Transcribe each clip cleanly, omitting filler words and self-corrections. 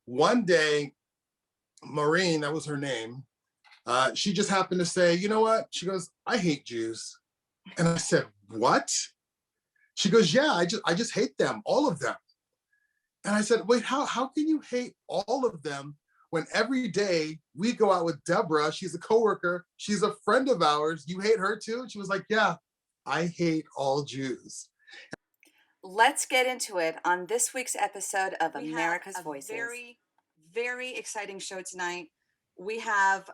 one day, Maureen, that was her name, she just happened to say, you know what? She goes, I hate Jews. And I said, what? She goes, yeah, I just hate them, all of them. And I said, wait, how can you hate all of them when every day we go out with Deborah? She's a coworker. She's a friend of ours. You hate her too? And she was like, yeah, I hate all Jews. Let's get into it on this week's episode of We America's have a Voices. very, very exciting show tonight. We have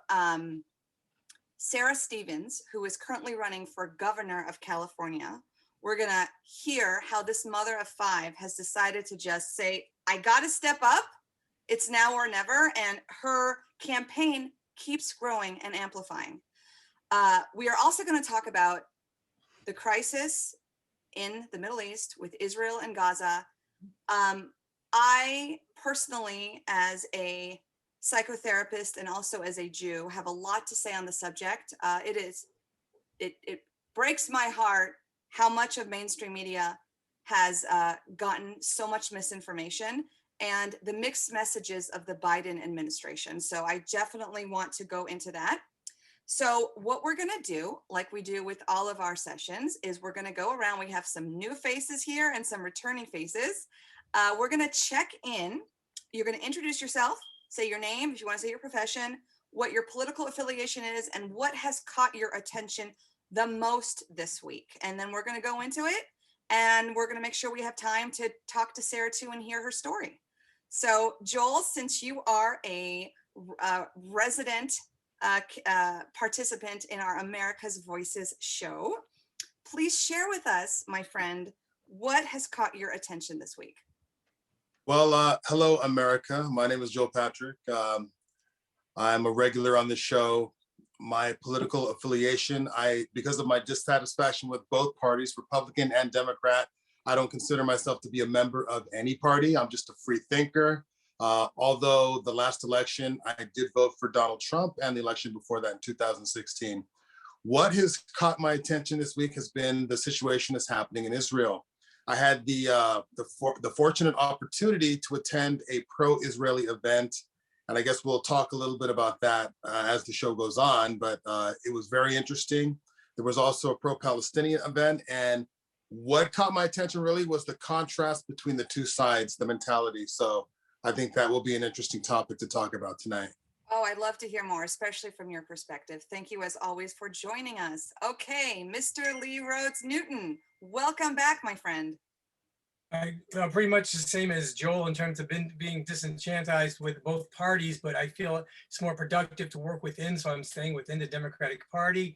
Sarah Stevens, who is currently running for governor of California. We're going to hear how this mother of five has decided to just say, I got to step up. It's now or never. And her campaign keeps growing and amplifying. We are also going to talk about the crisis in the Middle East with Israel and Gaza. I personally, as a psychotherapist and also as a Jew, have a lot to say on the subject. It breaks my heart how much of mainstream media has gotten so much misinformation and the mixed messages of the Biden administration. So I definitely want to go into that. So what we're going to do, like we do with all of our sessions, is we're going to go around. We have some new faces here and some returning faces. We're going to check in. You're going to introduce yourself, say your name, if you want to say your profession, what your political affiliation is, and what has caught your attention the most this week. And then we're going to go into it, and we're going to make sure we have time to talk to Sarah too and hear her story. So Joel, since you are a resident participant in our America's Voices show, please share with us, my friend, what has caught your attention this week? Well, hello, America. My name is Joel Patrick. I'm a regular on the show. My political affiliation, because of my dissatisfaction with both parties, Republican and Democrat, I don't consider myself to be a member of any party. I'm just a free thinker. Although the last election, I did vote for Donald Trump, and the election before that in 2016. What has caught my attention this week has been the situation that's happening in Israel. I had the fortunate opportunity to attend a pro-Israeli event, and I guess we'll talk a little bit about that as the show goes on, but it was very interesting. There was also a pro-Palestinian event, and what caught my attention really was the contrast between the two sides, the mentality. So I think that will be an interesting topic to talk about tonight. Oh, I'd love to hear more, especially from your perspective. Thank you, as always, for joining us. Okay, Mr. Lee Rhodes Newton, welcome back, my friend. Pretty much the same as Joel in terms of being disenchantized with both parties, but I feel it's more productive to work within, so I'm staying within the Democratic Party.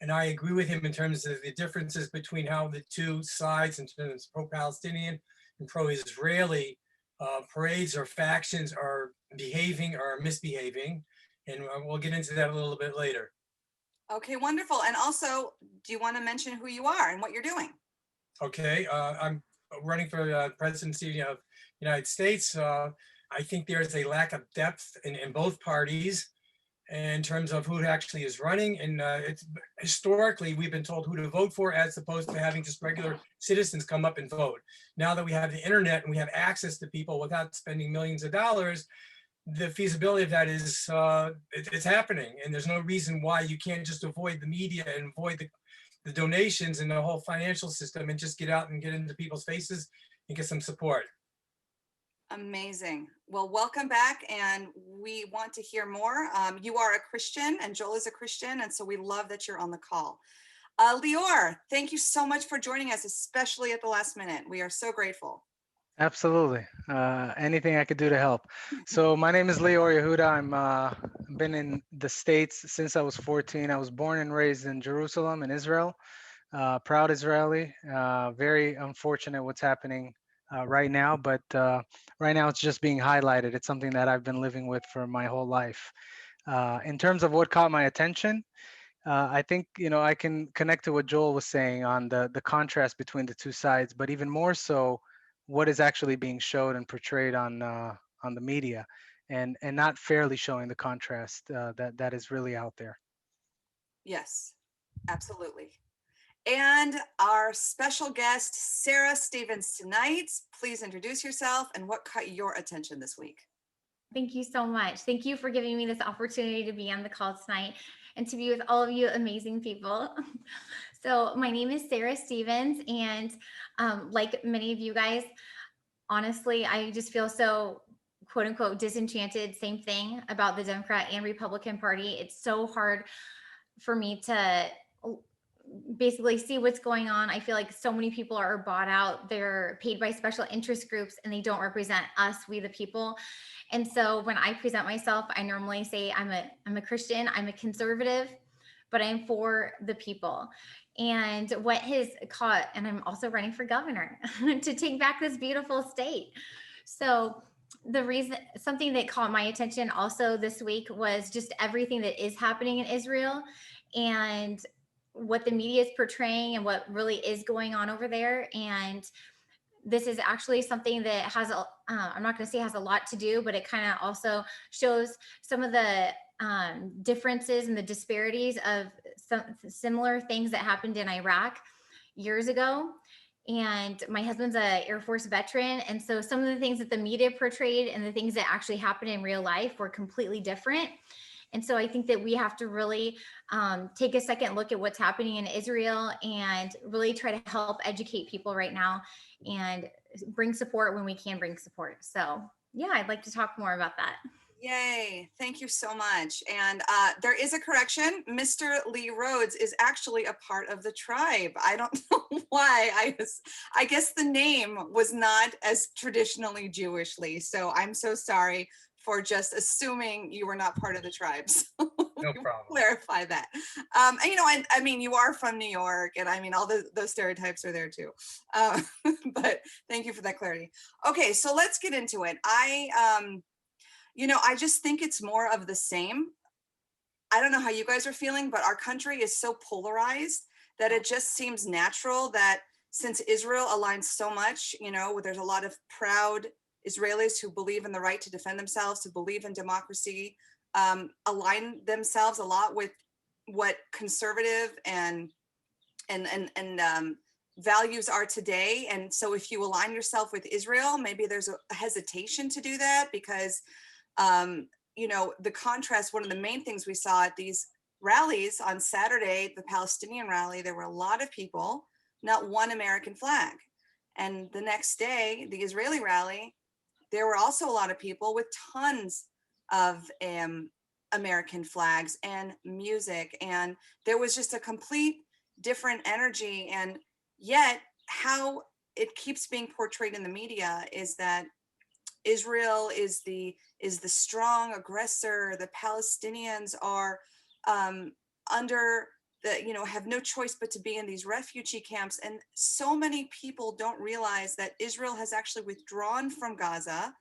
And I agree with him in terms of the differences between how the two sides, in terms of pro-Palestinian and pro-Israeli, parades or factions are behaving or misbehaving. And we'll get into that a little bit later. Okay, wonderful. And also, do you want to mention who you are and what you're doing? Okay, I'm running for presidency of the United States. I think there's a lack of depth in both parties in terms of who actually is running. And it's historically, we've been told who to vote for as opposed to having just regular citizens come up and vote. Now that we have the internet and we have access to people without spending millions of dollars, the feasibility of that is it's happening. And there's no reason why you can't just avoid the media and avoid the donations and the whole financial system and just get out and get into people's faces and get some support. Amazing. Well, welcome back. And we want to hear more. You are a Christian and Joel is a Christian. And so we love that you're on the call. Lior, thank you so much for joining us, especially at the last minute. We are so grateful. Absolutely. Anything I could do to help. So my name is Lior Yehuda. I'm been in the States since I was 14. I was born and raised in Jerusalem in Israel. Proud Israeli. Very unfortunate what's happening right now, but right now it's just being highlighted. It's something that I've been living with for my whole life. In terms of what caught my attention, I think, I can connect to what Joel was saying on the contrast between the two sides, but even more so, what is actually being showed and portrayed on the media, and not fairly showing the contrast that is really out there. Yes, absolutely. And our special guest, Sarah Stevens, tonight. Please introduce yourself and what caught your attention this week. Thank you so much. Thank you for giving me this opportunity to be on the call tonight and to be with all of you amazing people. So my name is Sarah Stevens, and like many of you guys, honestly, I just feel so quote unquote disenchanted, same thing about the Democrat and Republican Party. It's so hard for me to basically see what's going on. I feel like so many people are bought out. They're paid by special interest groups and they don't represent us, we the people. And so when I present myself, I normally say I'm a Christian, I'm a conservative, but I'm for the people. And what has caught, and I'm also running for governor to take back this beautiful state. So the reason, something that caught my attention also this week was just everything that is happening in Israel and what the media is portraying and what really is going on over there. And this is actually something that has I'm not going to say has a lot to do, but it kind of also shows some of the differences and the disparities of some similar things that happened in Iraq years ago. And my husband's a Air Force veteran. And so some of the things that the media portrayed and the things that actually happened in real life were completely different. And so I think that we have to really take a second look at what's happening in Israel and really try to help educate people right now and bring support when we can bring support. So yeah, I'd like to talk more about that. Yay, thank you so much. And there is a correction. Mr. Lee Rhodes is actually a part of the tribe. I don't know why. I guess the name was not as traditionally Jewish, Lee. So I'm so sorry for just assuming you were not part of the tribes. No problem. Clarify that. And you know, I mean, you are from New York, and I mean, all those stereotypes are there too. But thank you for that clarity. Okay, so let's get into it. You know, I just think it's more of the same. I don't know how you guys are feeling, but our country is so polarized that it just seems natural that since Israel aligns so much, you know, there's a lot of proud Israelis who believe in the right to defend themselves, who believe in democracy, align themselves a lot with what conservative and values are today. And so if you align yourself with Israel, maybe there's a hesitation to do that because you know, the contrast, one of the main things we saw at these rallies on Saturday, the Palestinian rally, there were a lot of people, not one American flag. And the next day, the Israeli rally, there were also a lot of people with tons of American flags and music. And there was just a complete different energy. And yet how it keeps being portrayed in the media is that Israel is the strong aggressor. The Palestinians are under the, you know, have no choice but to be in these refugee camps. And so many people don't realize that Israel has actually withdrawn from Gaza,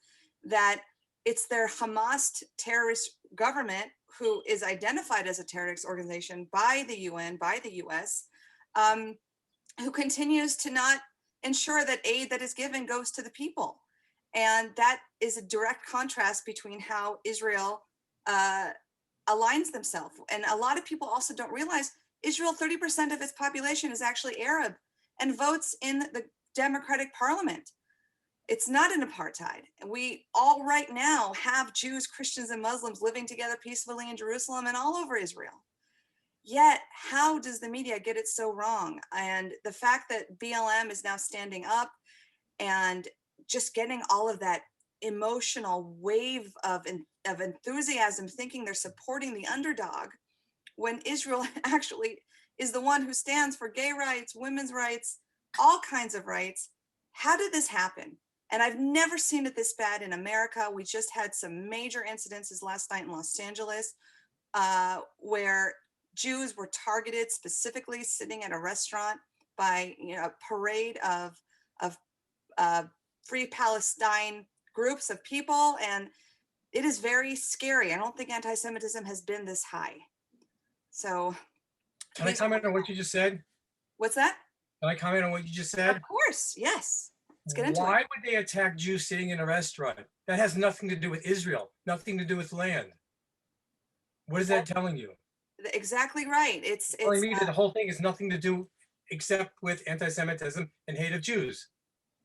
that it's their Hamas terrorist government who is identified as a terrorist organization by the UN, by the US, who continues to not ensure that aid that is given goes to the people. And that is a direct contrast between how Israel aligns themselves. And a lot of people also don't realize Israel, 30% of its population is actually Arab and votes in the Democratic Parliament. It's not an apartheid. We all right now have Jews, Christians, and Muslims living together peacefully in Jerusalem and all over Israel. Yet, how does the media get it so wrong? And the fact that BLM is now standing up and just getting all of that emotional wave of enthusiasm, thinking they're supporting the underdog, when Israel actually is the one who stands for gay rights, women's rights, all kinds of rights. How did this happen? And I've never seen it this bad in America. We just had some major incidences last night in Los Angeles, where Jews were targeted, specifically sitting at a restaurant by, you know, a parade of Free Palestine groups of people, and it is very scary. I don't think anti-Semitism has been this high. So, Can I comment on what you just said? What's that? Can I comment on what you just said? Of course, yes. Let's get into Why it. would they attack Jews sitting in a restaurant? That has nothing to do with Israel, nothing to do with land. What is that telling you? Exactly right. It's Telling me that the whole thing has nothing to do except with anti-Semitism and hate of Jews.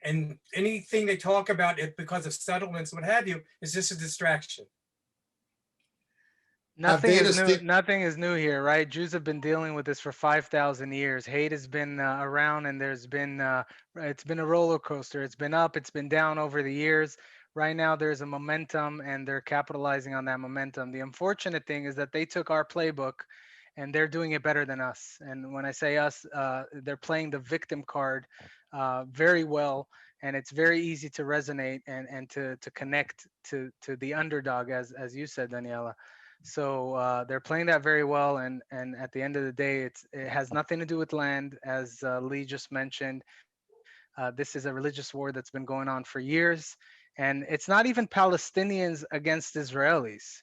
And anything they talk about it because of settlements, what have you, is just a distraction. Nothing they is new. distinct- Nothing is new here, right? Jews have been dealing with this for 5,000 years. Hate has been around, and it's been a roller coaster. It's been up, it's been down over the years. Right now, there's a momentum, and they're capitalizing on that momentum. The unfortunate thing is that they took our playbook, and they're doing it better than us. And when I say us, they're playing the victim card very well, and it's very easy to resonate and to connect to the underdog, as you said, Daniela. So they're playing that very well, and at the end of the day, it has nothing to do with land, as Lee just mentioned. This is a religious war that's been going on for years, and it's not even Palestinians against Israelis.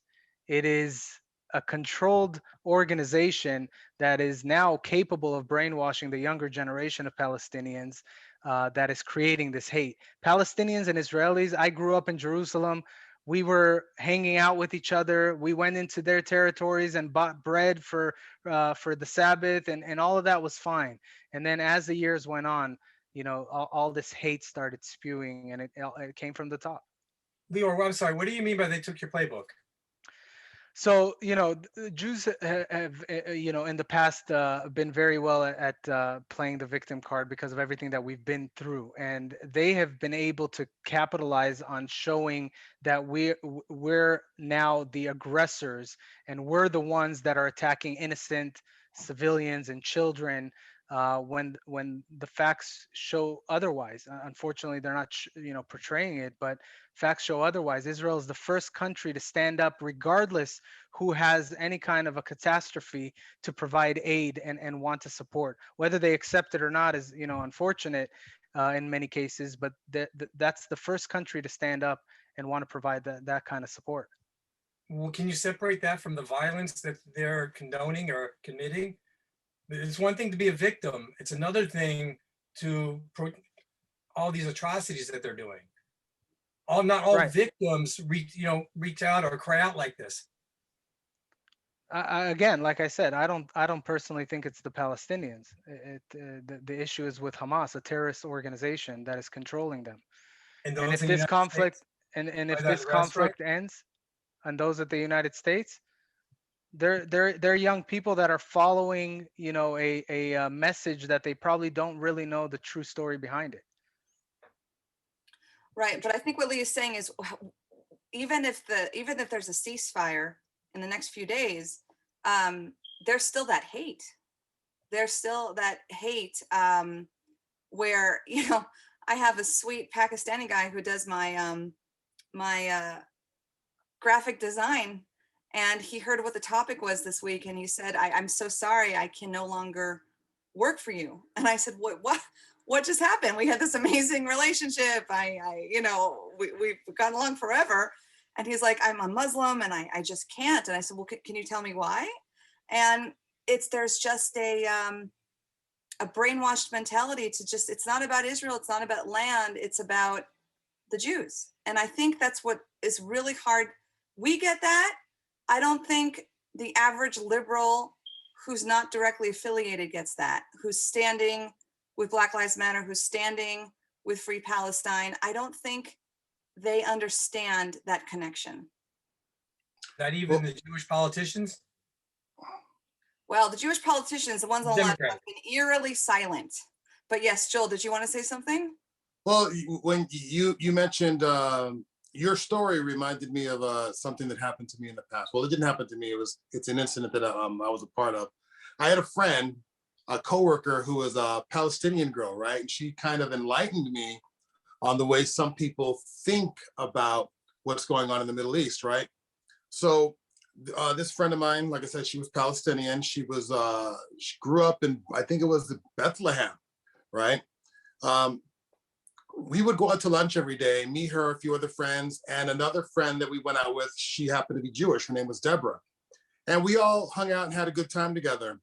It is a controlled organization that is now capable of brainwashing the younger generation of Palestinians, that is creating this hate. Palestinians and Israelis, I grew up in Jerusalem. We were hanging out with each other. We went into their territories and bought bread for the Sabbath, and all of that was fine. And then as the years went on, all this hate started spewing, and it came from the top. Lior, I'm sorry, what do you mean by they took your playbook? So, Jews have, in the past been very well at playing the victim card because of everything that we've been through. And they have been able to capitalize on showing that we're now the aggressors, and we're the ones that are attacking innocent civilians and children, when the facts show otherwise. Unfortunately, they're not, portraying it, but facts show otherwise. Israel is the first country to stand up, regardless who has any kind of a catastrophe, to provide aid and want to support. Whether they accept it or not is, unfortunate in many cases, but that's the first country to stand up and want to provide that kind of support. Well, can you separate that from the violence that they're condoning or committing? It's one thing to be a victim. It's another thing to all these atrocities that they're doing. Not all Right. victims reach out or cry out like this. Again, like I said, I don't personally think it's the Palestinians. The issue is with Hamas, a terrorist organization that is controlling them. And And those if in the this United conflict States, and by if that this arrest, right? conflict ends, and those at the United States, they're young people that are following, a message that they probably don't really know the true story behind it. Right, but I think what Lee is saying is, even if there's a ceasefire in the next few days, there's still that hate. There's still that hate, where I have a sweet Pakistani guy who does my graphic design, and he heard what the topic was this week, and he said, I'm so sorry, I can no longer work for you. And I said, what just happened? We had this amazing relationship. We've gone along forever. And he's like, I'm a Muslim and I just can't. And I said, well, can you tell me why? And there's just a brainwashed mentality to just, it's not about Israel. It's not about land. It's about the Jews. And I think that's what is really hard. We get that. I don't think the average liberal who's not directly affiliated gets that, who's standing with Black Lives Matter, who's standing with Free Palestine. I don't think they understand that connection. Not even the Jewish politicians? Well, the Jewish politicians, the ones on the left, Democrats. have been eerily silent. But yes, Joel, did you want to say something? Well, when you mentioned your story, reminded me of something that happened to me in the past. Well, it didn't happen to me. It's an incident that I was a part of. I had a friend, a coworker, who was a Palestinian girl, right? And she kind of enlightened me on the way some people think about what's going on in the Middle East, right? So this friend of mine, like I said, she was Palestinian. She grew up in, I think it was Bethlehem, right? We would go out to lunch every day, me, her, a few other friends, and another friend that we went out with. She happened to be Jewish. Her name was Deborah. And we all hung out and had a good time together.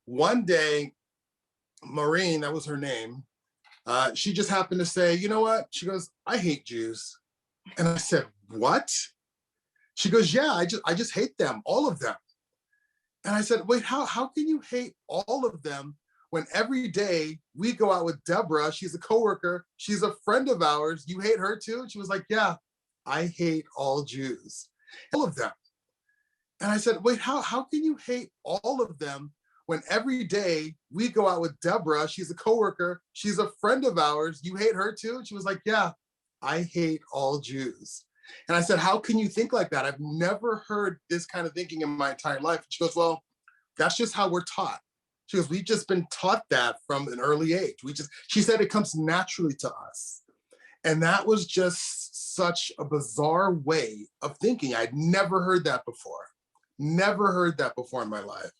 One day, Maureen, that was her name, she just happened to say, you know what? She goes, I hate Jews. And I said, what? She goes, yeah, I just hate them, all of them. And I said, wait, how can you hate all of them when every day we go out with Deborah, she's a coworker, she's a friend of ours, you hate her too? And she was like, yeah, I hate all Jews, all of them. And I said, wait, how can you hate all of them when every day we go out with Deborah, she's a coworker, she's a friend of ours, you hate her too? And she was like, yeah, I hate all Jews. And I said, how can you think like that? I've never heard this kind of thinking in my entire life. And she goes, well, that's just how we're taught. She goes, we've just been taught that from an early age. She said it comes naturally to us. And that was just such a bizarre way of thinking. I'd never heard that before. Never heard that before in my life.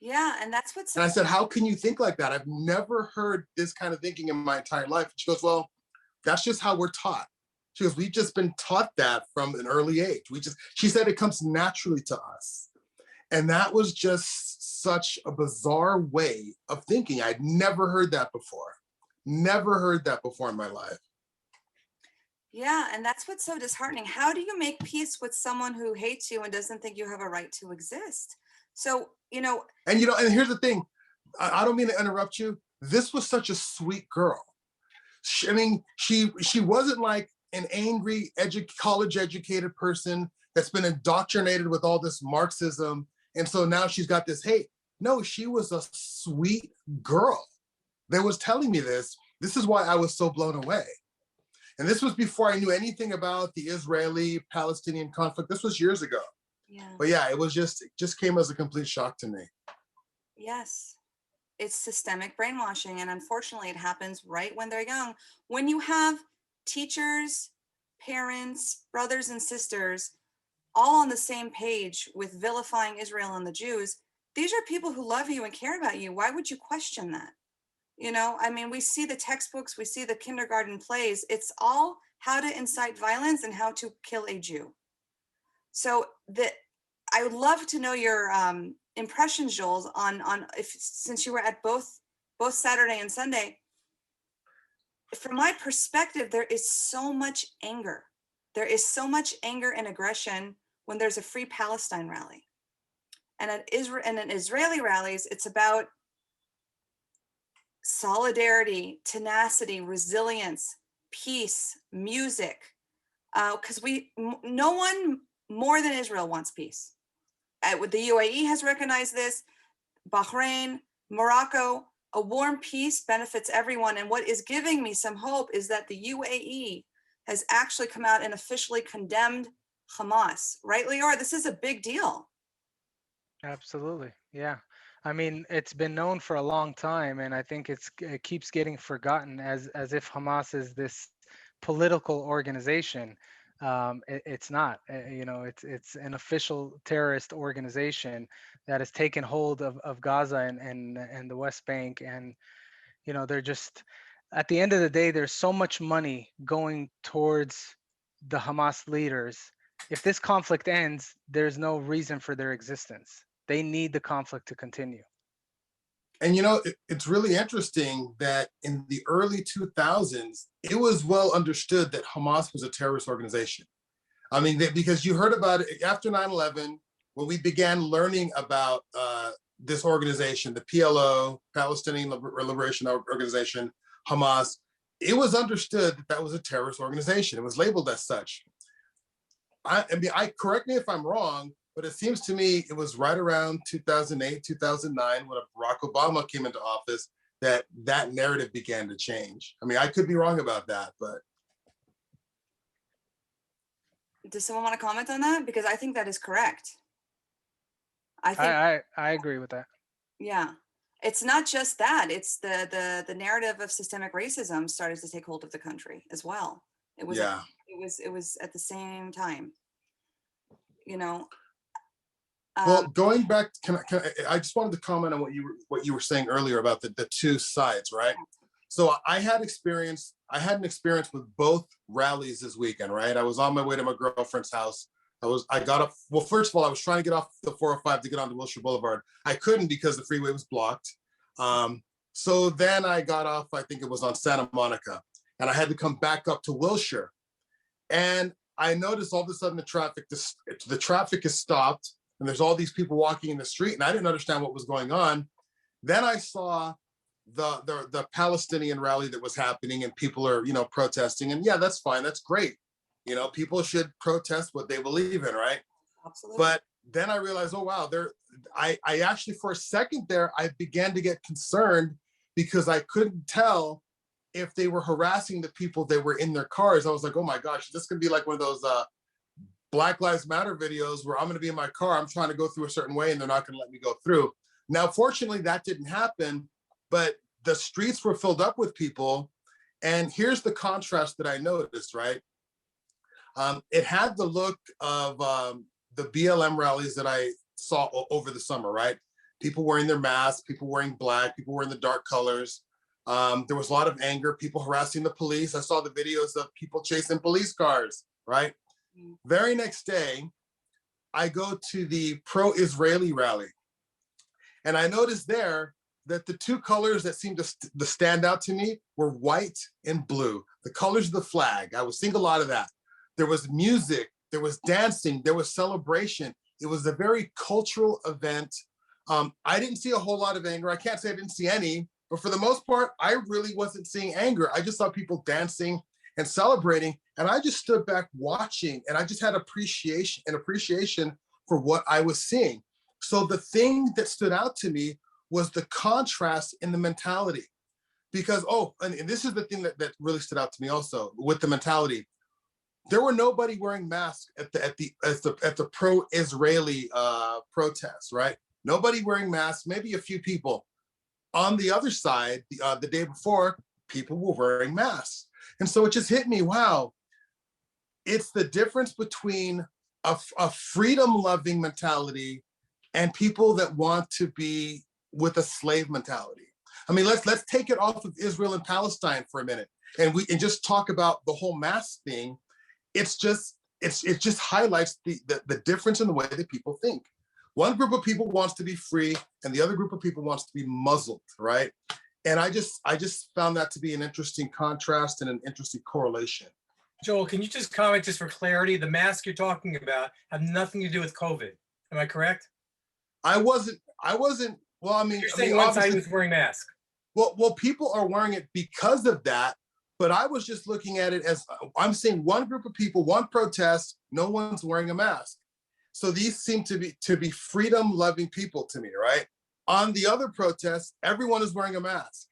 Yeah, and that's what's. And I said, how can you think like that? I've never heard this kind of thinking in my entire life. And she goes, well, that's just how we're taught. She goes, we've just been taught that from an early age. She said it comes naturally to us. And that was just such a bizarre way of thinking. I'd never heard that before. Never heard that before in my life. Yeah, and that's what's so disheartening. How do you make peace with someone who hates you and doesn't think you have a right to exist? So, And here's the thing. I don't mean to interrupt you. This was such a sweet girl. She wasn't like an angry college-educated person that's been indoctrinated with all this Marxism, and so now she's got this hate. No, she was a sweet girl that was telling me this. This is why I was so blown away. And this was before I knew anything about the Israeli-Palestinian conflict. This was years ago. yeah. But yeah, it just came as a complete shock to me. Yes, it's systemic brainwashing. And unfortunately, it happens right when they're young. When you have teachers, parents, brothers and sisters, all on the same page with vilifying Israel and the Jews, these are people who love you and care about you. Why would you question that? We see the textbooks, we see the kindergarten plays. It's all how to incite violence and how to kill a Jew. So I would love to know your impressions, Jules, on since you were at both Saturday and Sunday. From my perspective, there is so much anger. There is so much anger and aggression when there's a Free Palestine rally. And at Israeli rallies, it's about solidarity, tenacity, resilience, peace, music. Because no one more than Israel wants peace. The UAE has recognized this, Bahrain, Morocco. A warm peace benefits everyone. And what is giving me some hope is that the UAE has actually come out and officially condemned Hamas. Right, Lior? This is a big deal. Absolutely. Yeah. It's been known for a long time, and I think it keeps getting forgotten as if Hamas is this political organization. It's not. It's an official terrorist organization that has taken hold of Gaza and the West Bank, and they're just, at the end of the day, there's so much money going towards the Hamas leaders. If this conflict ends, there's no reason for their existence. They need the conflict to continue. And it's really interesting that in the early 2000s, it was well understood that Hamas was a terrorist organization. Because you heard about it after 9/11, when we began learning about this organization, the PLO, Palestinian Liberation Organization, Hamas. It was understood that was a terrorist organization. It was labeled as such. Correct me if I'm wrong, but it seems to me it was right around 2008, 2009, when Barack Obama came into office, that narrative began to change. I could be wrong about that, but. Does someone want to comment on that? Because I think that is correct. I agree with that. Yeah. It's not just that, it's the narrative of systemic racism started to take hold of the country as well. It was at the same time, Well, going back, I just wanted to comment on what you were saying earlier about the two sides, right? So I had an experience with both rallies this weekend, right? I was on my way to my girlfriend's house. I got up, well, first of all, I was trying to get off the 405 to get onto Wilshire Boulevard. I couldn't because the freeway was blocked. So then I got off, I think it was on Santa Monica, and I had to come back up to Wilshire. And I noticed all of a sudden the traffic is stopped, and there's all these people walking in the street, and I didn't understand what was going on. Then I saw the Palestinian rally that was happening, and people are, protesting, and yeah, that's fine, that's great. People should protest what they believe in, right? Absolutely. But then I realized, oh wow, I actually, for a second there, I began to get concerned because I couldn't tell if they were harassing the people that were in their cars. I was like, oh my gosh, this could be like one of those Black Lives Matter videos where I'm going to be in my car, I'm trying to go through a certain way, and they're not going to let me go through. Now, fortunately, that didn't happen, but the streets were filled up with people. And here's the contrast that I noticed, right? It had the look of the BLM rallies that I saw over the summer, right? People wearing their masks, people wearing black, people wearing the dark colors. There was a lot of anger, people harassing the police. I saw the videos of people chasing police cars, right? Very next day, I go to the pro-Israeli rally. And I noticed there that the two colors that seemed to stand out to me were white and blue, the colors of the flag. I was seeing a lot of that. There was music, there was dancing, there was celebration. It was a very cultural event. I didn't see a whole lot of anger. I can't say I didn't see any, but for the most part, I really wasn't seeing anger. I just saw people dancing and celebrating, and I just stood back watching, and I just had appreciation for what I was seeing. So the thing that stood out to me was the contrast in the mentality. Because, and this is the thing that really stood out to me also with the mentality. There were nobody wearing masks at the pro-Israeli protests, right? Nobody wearing masks, maybe a few people. On the other side, the day before, people were wearing masks. And so it just hit me, wow, it's the difference between a freedom-loving mentality and people that want to be with a slave mentality. I mean, let's take it off of Israel and Palestine for a minute, and just talk about the whole mask thing. It just highlights the difference in the way that people think. One group of people wants to be free, and the other group of people wants to be muzzled, right? And I just found that to be an interesting contrast and an interesting correlation. Joel, can you just comment, just for clarity, the mask you're talking about have nothing to do with COVID. Am I correct? I wasn't, well, I mean, You're saying one side was wearing masks. Well, people are wearing it because of that, but I was just looking at it as, I'm seeing one group of people, one protest, no one's wearing a mask. So these seem to be freedom-loving people to me, right? On the other protests, everyone is wearing a mask.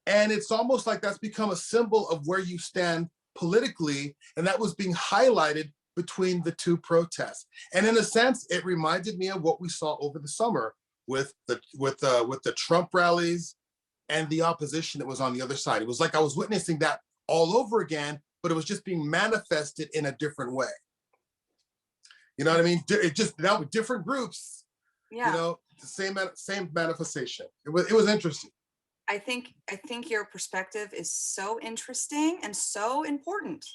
And it's almost like that's become a symbol of where you stand politically, and that was being highlighted between the two protests. And in a sense, it reminded me of what we saw over the summer with the Trump rallies and the opposition that was on the other side. It was like I was witnessing that all over again, but it was just being manifested in a different way. You know what I mean? It just, that with different groups, Yeah. The same manifestation. It was interesting. I think your perspective is so interesting and so important,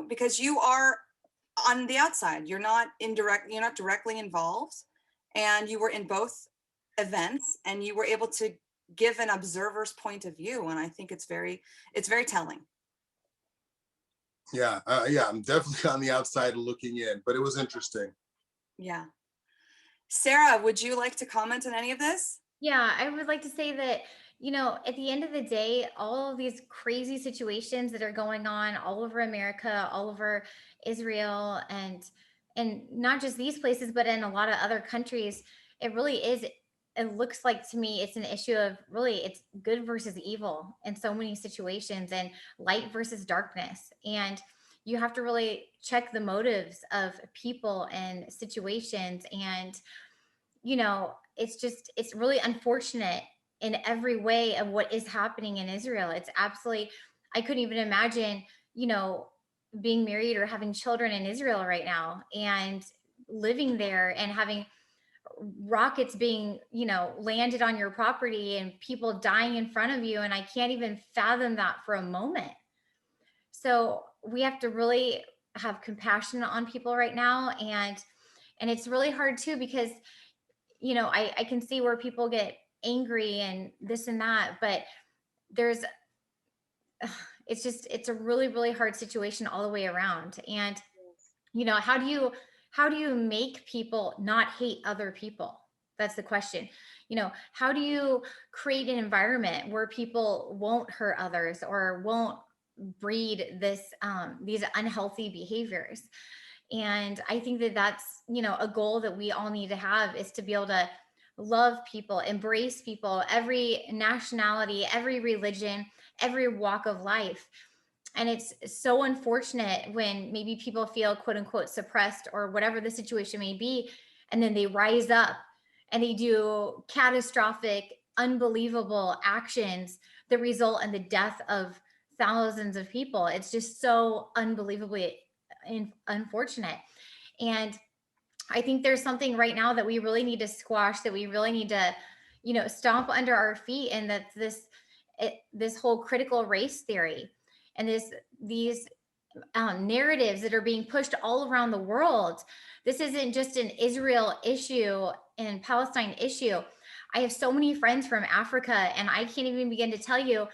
because you are on the outside. You're not directly involved, and you were in both events, and you were able to give an observer's point of view. And I think it's very telling. Yeah, I'm definitely on the outside looking in, but it was interesting. Yeah. Sarah, would you like to comment on any of this? Yeah, I would like to say that, at the end of the day, all of these crazy situations that are going on all over America, all over Israel, and not just these places, but in a lot of other countries, it really is, it looks like to me, it's an issue of really, it's good versus evil in so many situations, and light versus darkness. And you have to really check the motives of people and situations. And, it's really unfortunate in every way of what is happening in Israel. It's absolutely, I couldn't even imagine, being married or having children in Israel right now and living there and having rockets being, landed on your property and people dying in front of you. And I can't even fathom that for a moment. So we have to really have compassion on people right now. And it's really hard too, because, I can see where people get angry and this and that, but it's a really, really hard situation all the way around. And, how do you make people not hate other people? That's the question. How do you create an environment where people won't hurt others or won't breed these unhealthy behaviors? And I think that that's, a goal that we all need to have, is to be able to love people, embrace people, every nationality, every religion, every walk of life. And it's so unfortunate when maybe people feel quote unquote suppressed or whatever the situation may be, and then they rise up and they do catastrophic, unbelievable actions that result in the death of thousands of people. It's just so unbelievably unfortunate. And I think there's something right now that we really need to squash, that we really need to, stomp under our feet. And that's this whole critical race theory and these narratives that are being pushed all around the world. This isn't just an Israel issue and Palestine issue. I have so many friends from Africa, and I can't even begin to tell you.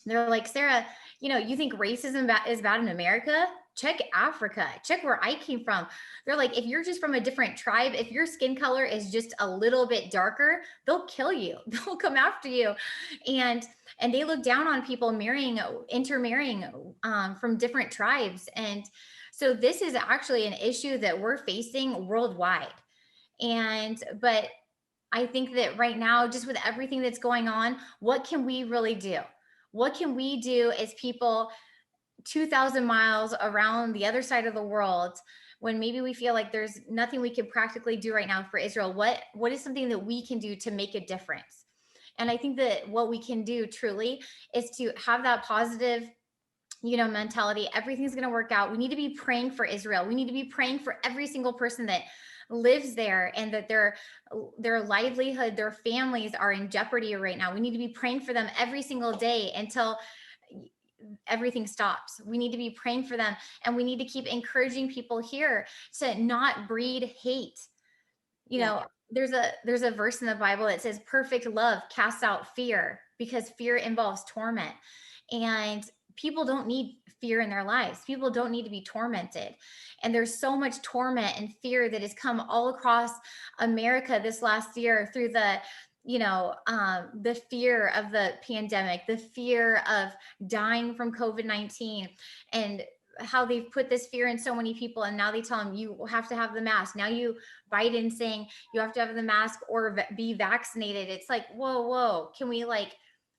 They're like, Sarah, you think racism is bad in America? Check Africa, check where I came from. They're like, if you're just from a different tribe, if your skin color is just a little bit darker, they'll kill you. They'll come after you. And they look down on people intermarrying from different tribes. And so this is actually an issue that we're facing worldwide. But I think that right now, just with everything that's going on, what can we really do? What can we do as people 2,000 miles around the other side of the world, when maybe we feel like there's nothing we can practically do right now for Israel? What is something that we can do to make a difference? And I think that what we can do truly is to have that positive, mentality. Everything's going to work out. We need to be praying for Israel. We need to be praying for every single person that lives there, and that their livelihood, their families are in jeopardy right now. We need to be praying for them every single day until everything stops. We need to be praying for them, and we need to keep encouraging people here to not breed hate. There's a verse in the Bible that says perfect love casts out fear, because fear involves torment. And people don't need fear in their lives. People don't need to be tormented. And there's so much torment and fear that has come all across America this last year through the fear of the pandemic, the fear of dying from COVID-19, and how they've put this fear in so many people. And now they tell them you have to have the mask. Now Biden saying you have to have the mask or be vaccinated. It's like, whoa. Can we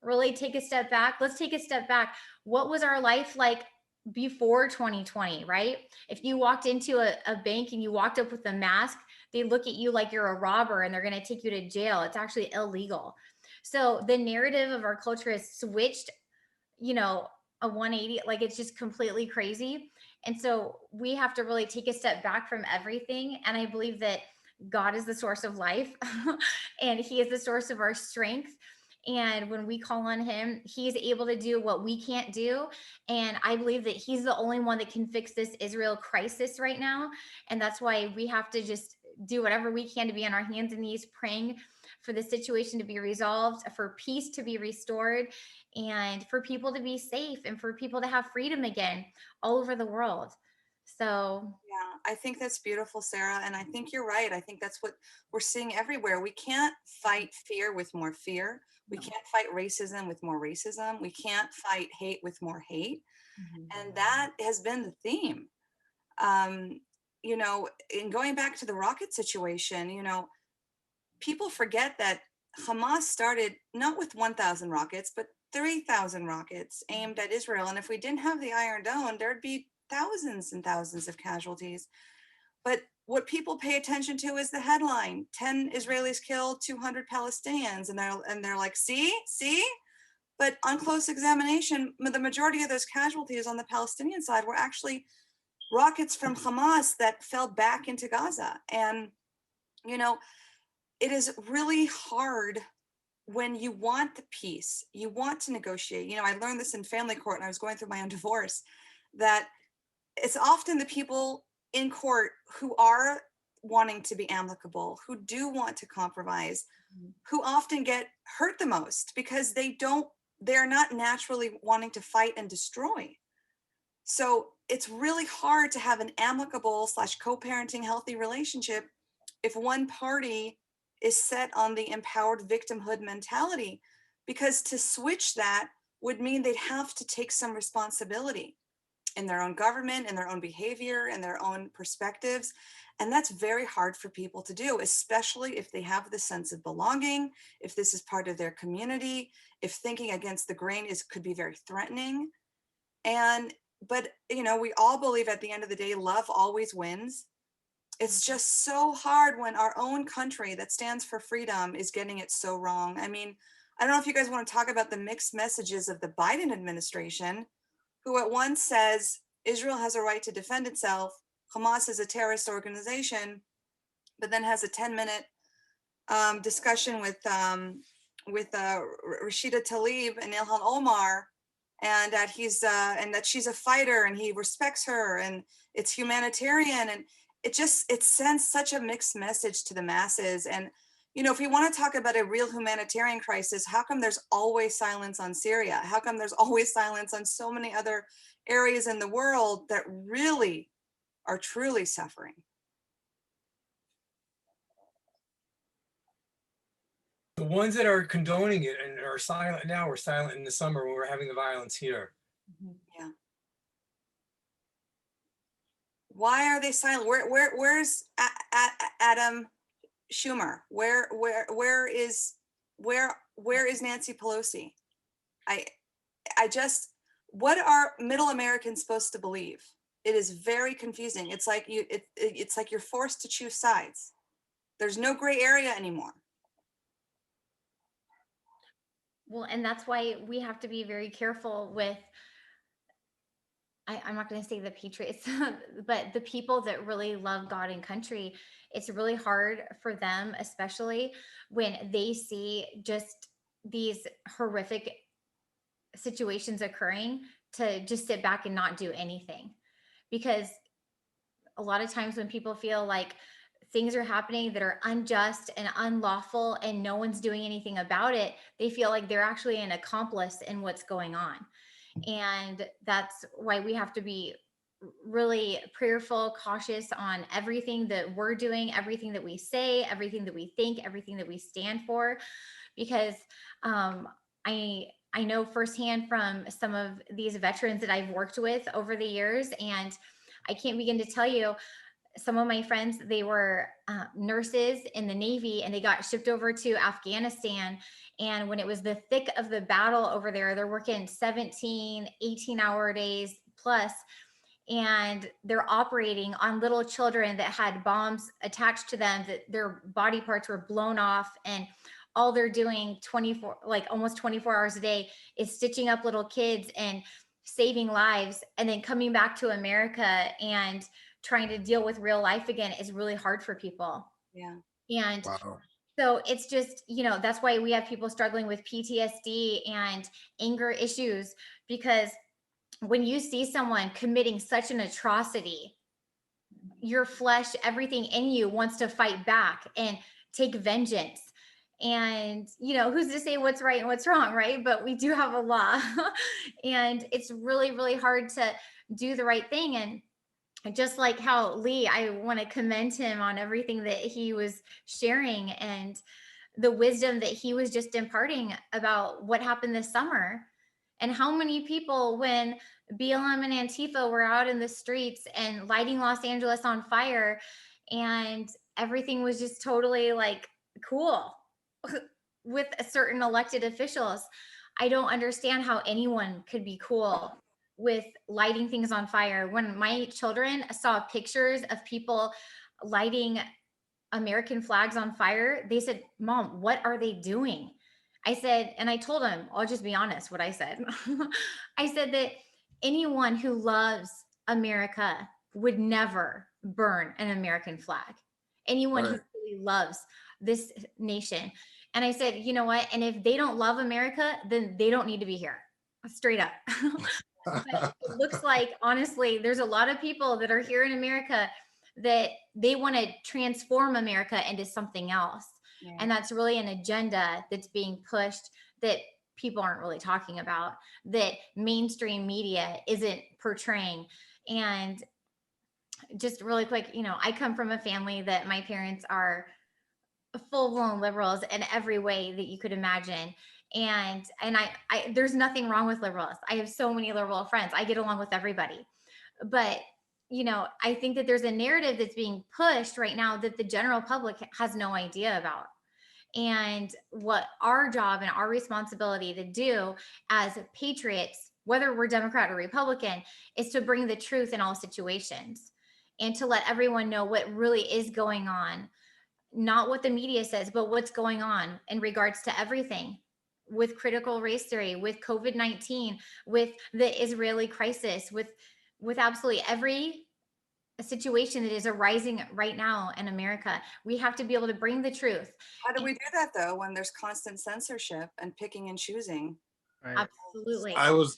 really take a step back? Let's take a step back. What was our life like before 2020, right? If you walked into a bank and you walked up with a mask, they look at you like you're a robber and they're going to take you to jail. It's actually illegal. So the narrative of our culture has switched, a 180, it's just completely crazy. And so we have to really take a step back from everything. And I believe that God is the source of life and he is the source of our strength. And when we call on him, he's able to do what we can't do. And I believe that he's the only one that can fix this Israel crisis right now. And that's why we have to just do whatever we can to be on our hands and knees praying for the situation to be resolved, for peace to be restored, and for people to be safe, and for people to have freedom again all over the world. So yeah, I think that's beautiful, Sarah. And I think you're right. I think that's what we're seeing everywhere. We can't fight fear with more fear. We can't fight racism with more racism. We can't fight hate with more hate. Mm-hmm. And that has been the theme. In going back to the rocket situation, people forget that Hamas started not with 1,000 rockets, but 3,000 rockets aimed at Israel. And if we didn't have the Iron Dome, there'd be thousands and thousands of casualties. But what people pay attention to is the headline: 10 Israelis killed, 200 Palestinians. And they're like, see? But on close examination, the majority of those casualties on the Palestinian side were actually rockets from Hamas that fell back into Gaza. And, it is really hard when you want the peace, you want to negotiate. I learned this in family court, and I was going through my own divorce, that it's often the people in court who are wanting to be amicable, who do want to compromise, who often get hurt the most, because they're not naturally wanting to fight and destroy. So it's really hard to have an amicable / co-parenting healthy relationship if one party is set on the empowered victimhood mentality, because to switch that would mean they'd have to take some responsibility in their own government, in their own behavior, in their own perspectives. And that's very hard for people to do, especially if they have the sense of belonging, if this is part of their community, if thinking against the grain could be very threatening. But we all believe at the end of the day, love always wins. It's just so hard when our own country that stands for freedom is getting it so wrong. I mean, I don't know if you guys want to talk about the mixed messages of the Biden administration, who at once says Israel has a right to defend itself, Hamas is a terrorist organization, but then has a 10-minute discussion with Rashida Tlaib and Ilhan Omar, and that she's a fighter and he respects her and it's humanitarian, and it sends such a mixed message to the masses. And if we want to talk about a real humanitarian crisis, how come there's always silence on Syria? How come there's always silence on so many other areas in the world that really are truly suffering? The ones that are condoning it and are silent now were silent in the summer when we're having the violence here. Yeah. Why are they silent? Where's Adam Schumer? Where is Nancy Pelosi? What are middle Americans supposed to believe? It is very confusing. It's like you're forced to choose sides. There's no gray area anymore. Well, and that's why we have to be very careful with, I'm not going to say the patriots, but the people that really love God and country. It's really hard for them, especially when they see just these horrific situations occurring, to just sit back and not do anything. Because a lot of times when people feel like things are happening that are unjust and unlawful and no one's doing anything about it, they feel like they're actually an accomplice in what's going on. And that's why we have to be really prayerful, cautious on everything that we're doing, everything that we say, everything that we think, everything that we stand for. Because I know firsthand from some of these veterans that I've worked with over the years, and I can't begin to tell you, some of my friends, they were nurses in the Navy, and they got shipped over to Afghanistan. And when it was the thick of the battle over there, they're working 17, 18-hour days plus, and they're operating on little children that had bombs attached to them, that their body parts were blown off. And all they're doing almost 24 hours a day is stitching up little kids and saving lives, and then coming back to America and trying to deal with real life again is really hard for people. Yeah. And Wow. so it's just, that's why we have people struggling with PTSD and anger issues, because when you see someone committing such an atrocity, your flesh, everything in you wants to fight back and take vengeance. And, who's to say what's right and what's wrong, right? But we do have a law. And it's really, really hard to do the right thing. And just like how Lee, I want to commend him on everything that he was sharing and the wisdom that he was just imparting about what happened this summer. And how many people, when BLM and Antifa were out in the streets and lighting Los Angeles on fire, and everything was just totally like cool with certain elected officials. I don't understand how anyone could be cool with lighting things on fire. When my children saw pictures of people lighting American flags on fire, they said, "Mom, what are they doing?" I said, and I told them, I'll just be honest what I said. I said that anyone who loves America would never burn an American flag. Anyone who really loves this nation. And I said, you know what? And if they don't love America, then they don't need to be here. Straight up. But it looks like, honestly, there's a lot of people that are here in America that they want to transform America into something else. Yeah. And that's really an agenda that's being pushed that people aren't really talking about, that mainstream media isn't portraying. And just really quick, I come from a family that my parents are full-blown liberals in every way that you could imagine. And I there's nothing wrong with liberals. I have so many liberal friends. I get along with everybody. But I think that there's a narrative that's being pushed right now that the general public has no idea about. And what our job and our responsibility to do as patriots, whether we're Democrat or Republican, is to bring the truth in all situations and to let everyone know what really is going on, not what the media says, but what's going on in regards to everything with critical race theory, with COVID-19, with the Israeli crisis, with absolutely every situation that is arising right now in America. We have to be able to bring the truth. How do we do that though, when there's constant censorship and picking and choosing? Right. Absolutely. I was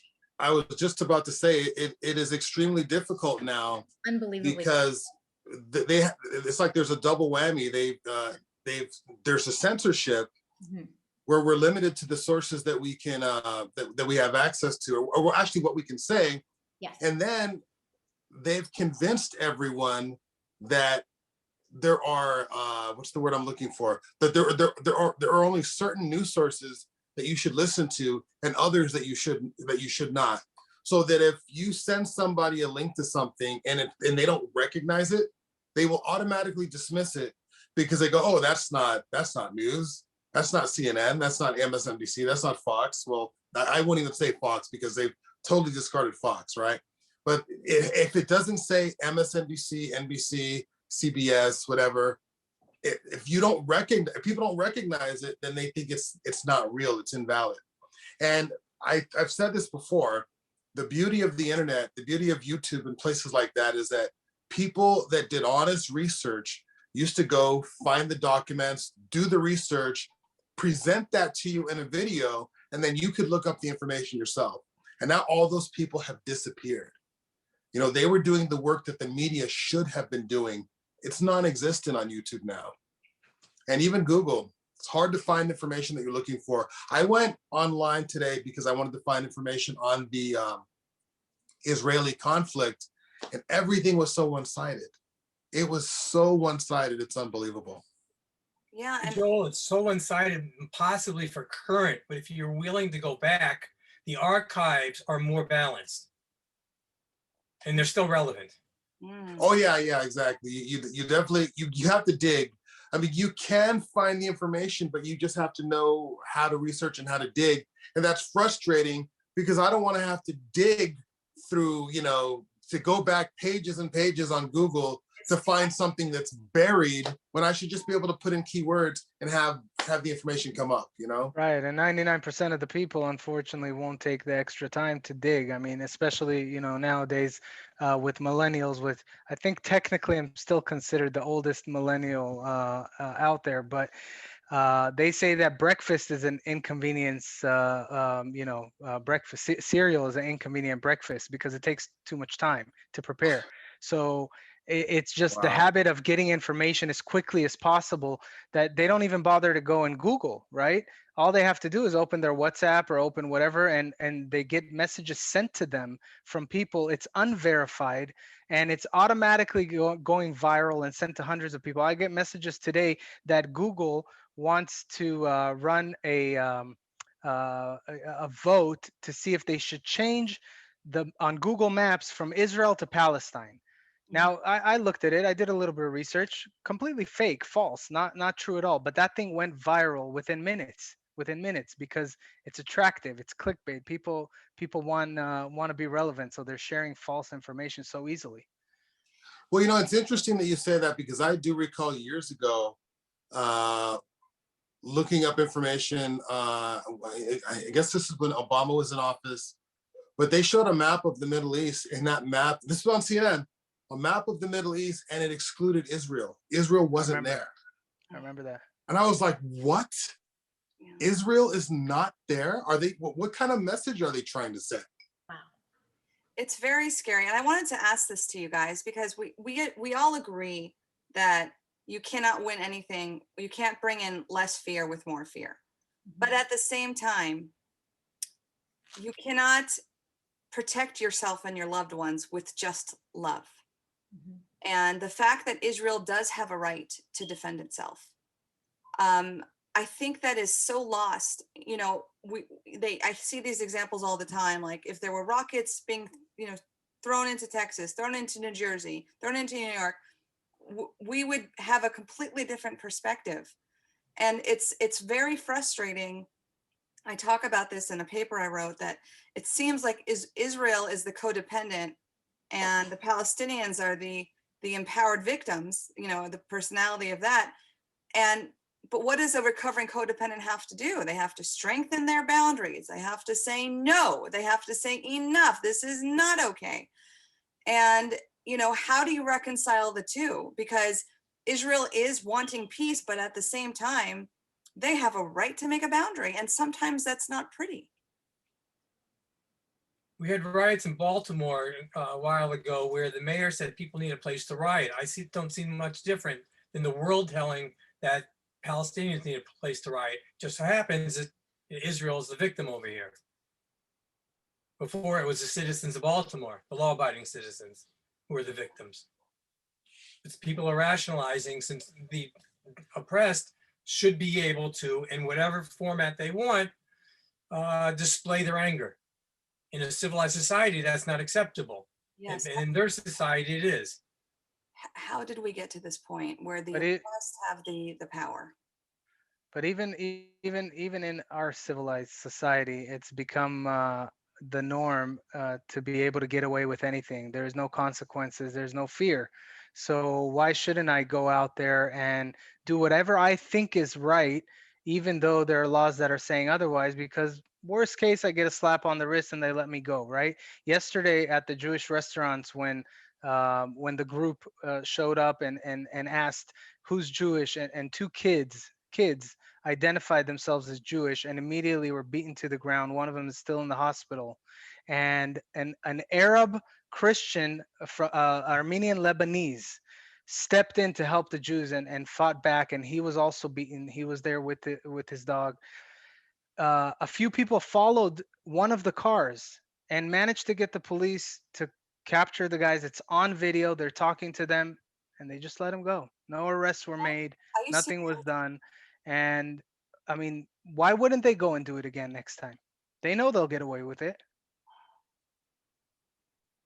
just about to say it is extremely difficult now Unbelievably. because it's like there's a double whammy. There's a censorship Mhm. where we're limited to the sources that we can that we have access to, or actually what we can say. Yes. And then they've convinced everyone that there are what's the word I'm looking for? That there are only certain news sources that you should listen to, and others that you should not. So that if you send somebody a link to something and they don't recognize it, they will automatically dismiss it because they go, oh, that's not news. That's not CNN. That's not MSNBC. That's not Fox. Well, I wouldn't even say Fox because they've totally discarded Fox, right? But if it doesn't say MSNBC, NBC, CBS, whatever, if people don't recognize it, then they think it's not real, it's invalid. And I've said this before, the beauty of the internet, the beauty of YouTube and places like that is that people that did honest research used to go find the documents, do the research, present that to you in a video, and then you could look up the information yourself. And now all those people have disappeared. They were doing the work that the media should have been doing. It's non-existent on YouTube now. And even Google, it's hard to find information that you're looking for. I went online today because I wanted to find information on the Israeli conflict, and everything was so one-sided. It was so one-sided, it's unbelievable. Yeah, and Joel, it's so one-sided, possibly for current, but if you're willing to go back, the archives are more balanced. And they're still relevant. Oh yeah, exactly. You definitely you have to dig. I mean, you can find the information, but you just have to know how to research and how to dig. And that's frustrating because I don't want to have to dig through, to go back pages and pages on Google to find something that's buried when I should just be able to put in keywords and have the information come up, Right, and 99% of the people, unfortunately, won't take the extra time to dig. I mean, especially nowadays with millennials. I think technically I'm still considered the oldest millennial out there, but they say that breakfast is an inconvenience. Breakfast cereal is an inconvenient breakfast because it takes too much time to prepare. So it's just the habit of getting information as quickly as possible that they don't even bother to go and Google, right? All they have to do is open their WhatsApp or open whatever, and they get messages sent to them from people. It's unverified, and it's automatically going viral and sent to hundreds of people. I get messages today that Google wants to run a vote to see if they should change on Google Maps from Israel to Palestine. Now, I looked at it. I did a little bit of research. Completely fake, false, not true at all. But that thing went viral within minutes because it's attractive. It's clickbait. People want to be relevant, so they're sharing false information so easily. Well, it's interesting that you say that because I do recall years ago looking up information. I guess this is when Obama was in office, but they showed a map of the Middle East, and that map, this was on CNN, a map of the Middle East, and it excluded Israel. Israel wasn't there. I remember that. And I was like, what? Yeah. Israel is not there? Are they, what kind of message are they trying to send? Wow. It's very scary. And I wanted to ask this to you guys because we all agree that you cannot win anything. You can't bring in less fear with more fear. But at the same time, you cannot protect yourself and your loved ones with just love. And the fact that Israel does have a right to defend itself, I think that is so lost. You know, I see these examples all the time. Like if there were rockets being, you know, thrown into Texas, thrown into New Jersey, thrown into New York, we would have a completely different perspective. And it's very frustrating. I talk about this in a paper I wrote, that it seems like Israel is the codependent and the Palestinians are the empowered victims, you know, the personality of that. But what does a recovering codependent have to do? They have to strengthen their boundaries. They have to say no. They have to say enough. This is not okay. And, you know, how do you reconcile the two? Because Israel is wanting peace, but at the same time, they have a right to make a boundary. And sometimes that's not pretty. We had riots in Baltimore a while ago where the mayor said people need a place to riot. Don't see much different than the world telling that Palestinians need a place to riot. Just so happens that Israel is the victim over here. Before it was the citizens of Baltimore, the law-abiding citizens, who were the victims. It's people are rationalizing, since the oppressed should be able to, in whatever format they want, display their anger. In a civilized society, that's not acceptable. Yes. And in their society, it is. How did we get to this point where the But oppressed have the power? But even in our civilized society, it's become the norm to be able to get away with anything. There's no consequences. There's no fear. So why shouldn't I go out there and do whatever I think is right, even though there are laws that are saying otherwise? Because worst case, I get a slap on the wrist and they let me go. Right? Yesterday at the Jewish restaurants, when the group showed up and asked who's Jewish, and two kids identified themselves as Jewish and immediately were beaten to the ground. One of them is still in the hospital. And an Arab Christian, Armenian Lebanese, stepped in to help the Jews and fought back. And he was also beaten. He was there with his dog. A few people followed one of the cars and managed to get the police to capture the guys. It's on video. They're talking to them and they just let them go. No arrests were made. Are you Nothing was serious? done. And I mean, why wouldn't they go and do it again next time? They know they'll get away with it.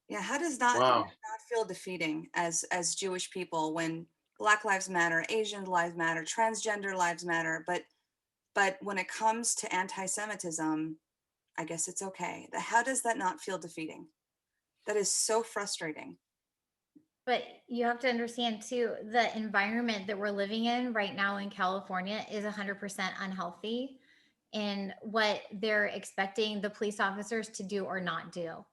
Yeah, how does that Wow. not feel defeating as Jewish people when Black Lives Matter, Asian lives matter, transgender lives matter, but when it comes to anti-Semitism, I guess it's okay. How does that not feel defeating? That is so frustrating. But you have to understand too, the environment that we're living in right now in California is 100% unhealthy in what they're expecting the police officers to do or not do.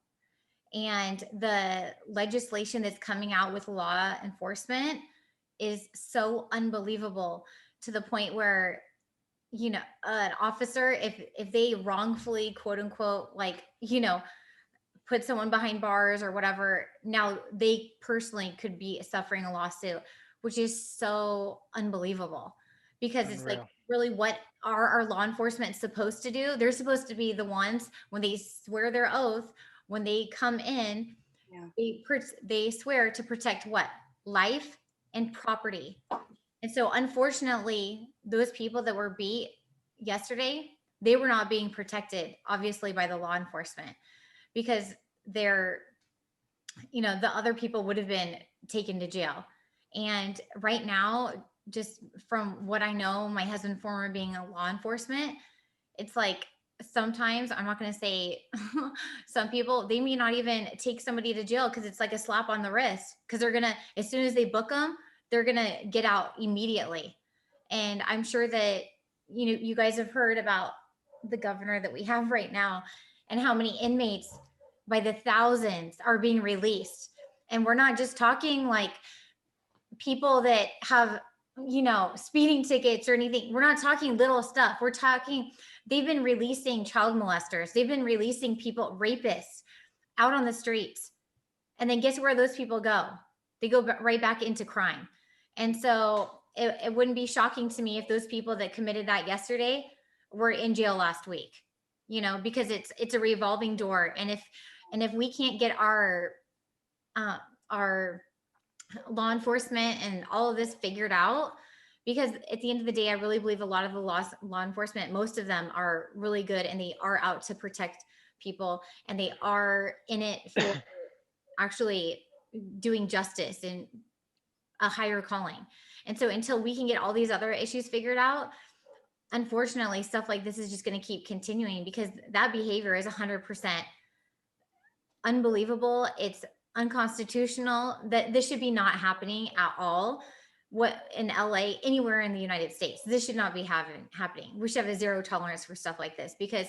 And the legislation that's coming out with law enforcement is so unbelievable, to the point where, you know, an officer, if they wrongfully, quote unquote, like, you know, put someone behind bars or whatever, now they personally could be suffering a lawsuit, which is so unbelievable. Because it's like, Unreal. really, what are our law enforcement supposed to do? They're supposed to be the ones, when they swear their oath, when they come in, Yeah. they swear to protect what? Life and property. And so unfortunately, those people that were beat yesterday, they were not being protected, obviously, by the law enforcement, because they're, you know, the other people would have been taken to jail. And right now, just from what I know, my husband former being a law enforcement, it's like, sometimes, I'm not going to say some people, they may not even take somebody to jail because it's like a slap on the wrist, because they're going to, as soon as they book them, they're going to get out immediately. And I'm sure that, you know, you guys have heard about the governor that we have right now and how many inmates by the thousands are being released. And we're not just talking like people that have, you know, speeding tickets or anything. We're not talking little stuff. We're talking, they've been releasing child molesters. They've been releasing people, rapists, out on the streets. And then guess where those people go? They go right back into crime. And so it wouldn't be shocking to me if those people that committed that yesterday were in jail last week, you know, because it's a revolving door. And if we can't get our law enforcement and all of this figured out, because at the end of the day, I really believe a lot of the law enforcement, most of them are really good and they are out to protect people and they are in it for actually doing justice and a higher calling. And so until we can get all these other issues figured out, unfortunately, stuff like this is just going to keep continuing because that behavior is 100% unbelievable. It's unconstitutional. That this should be not happening at all. What in LA, anywhere in the United States, this should not be happening. We should have a zero tolerance for stuff like this because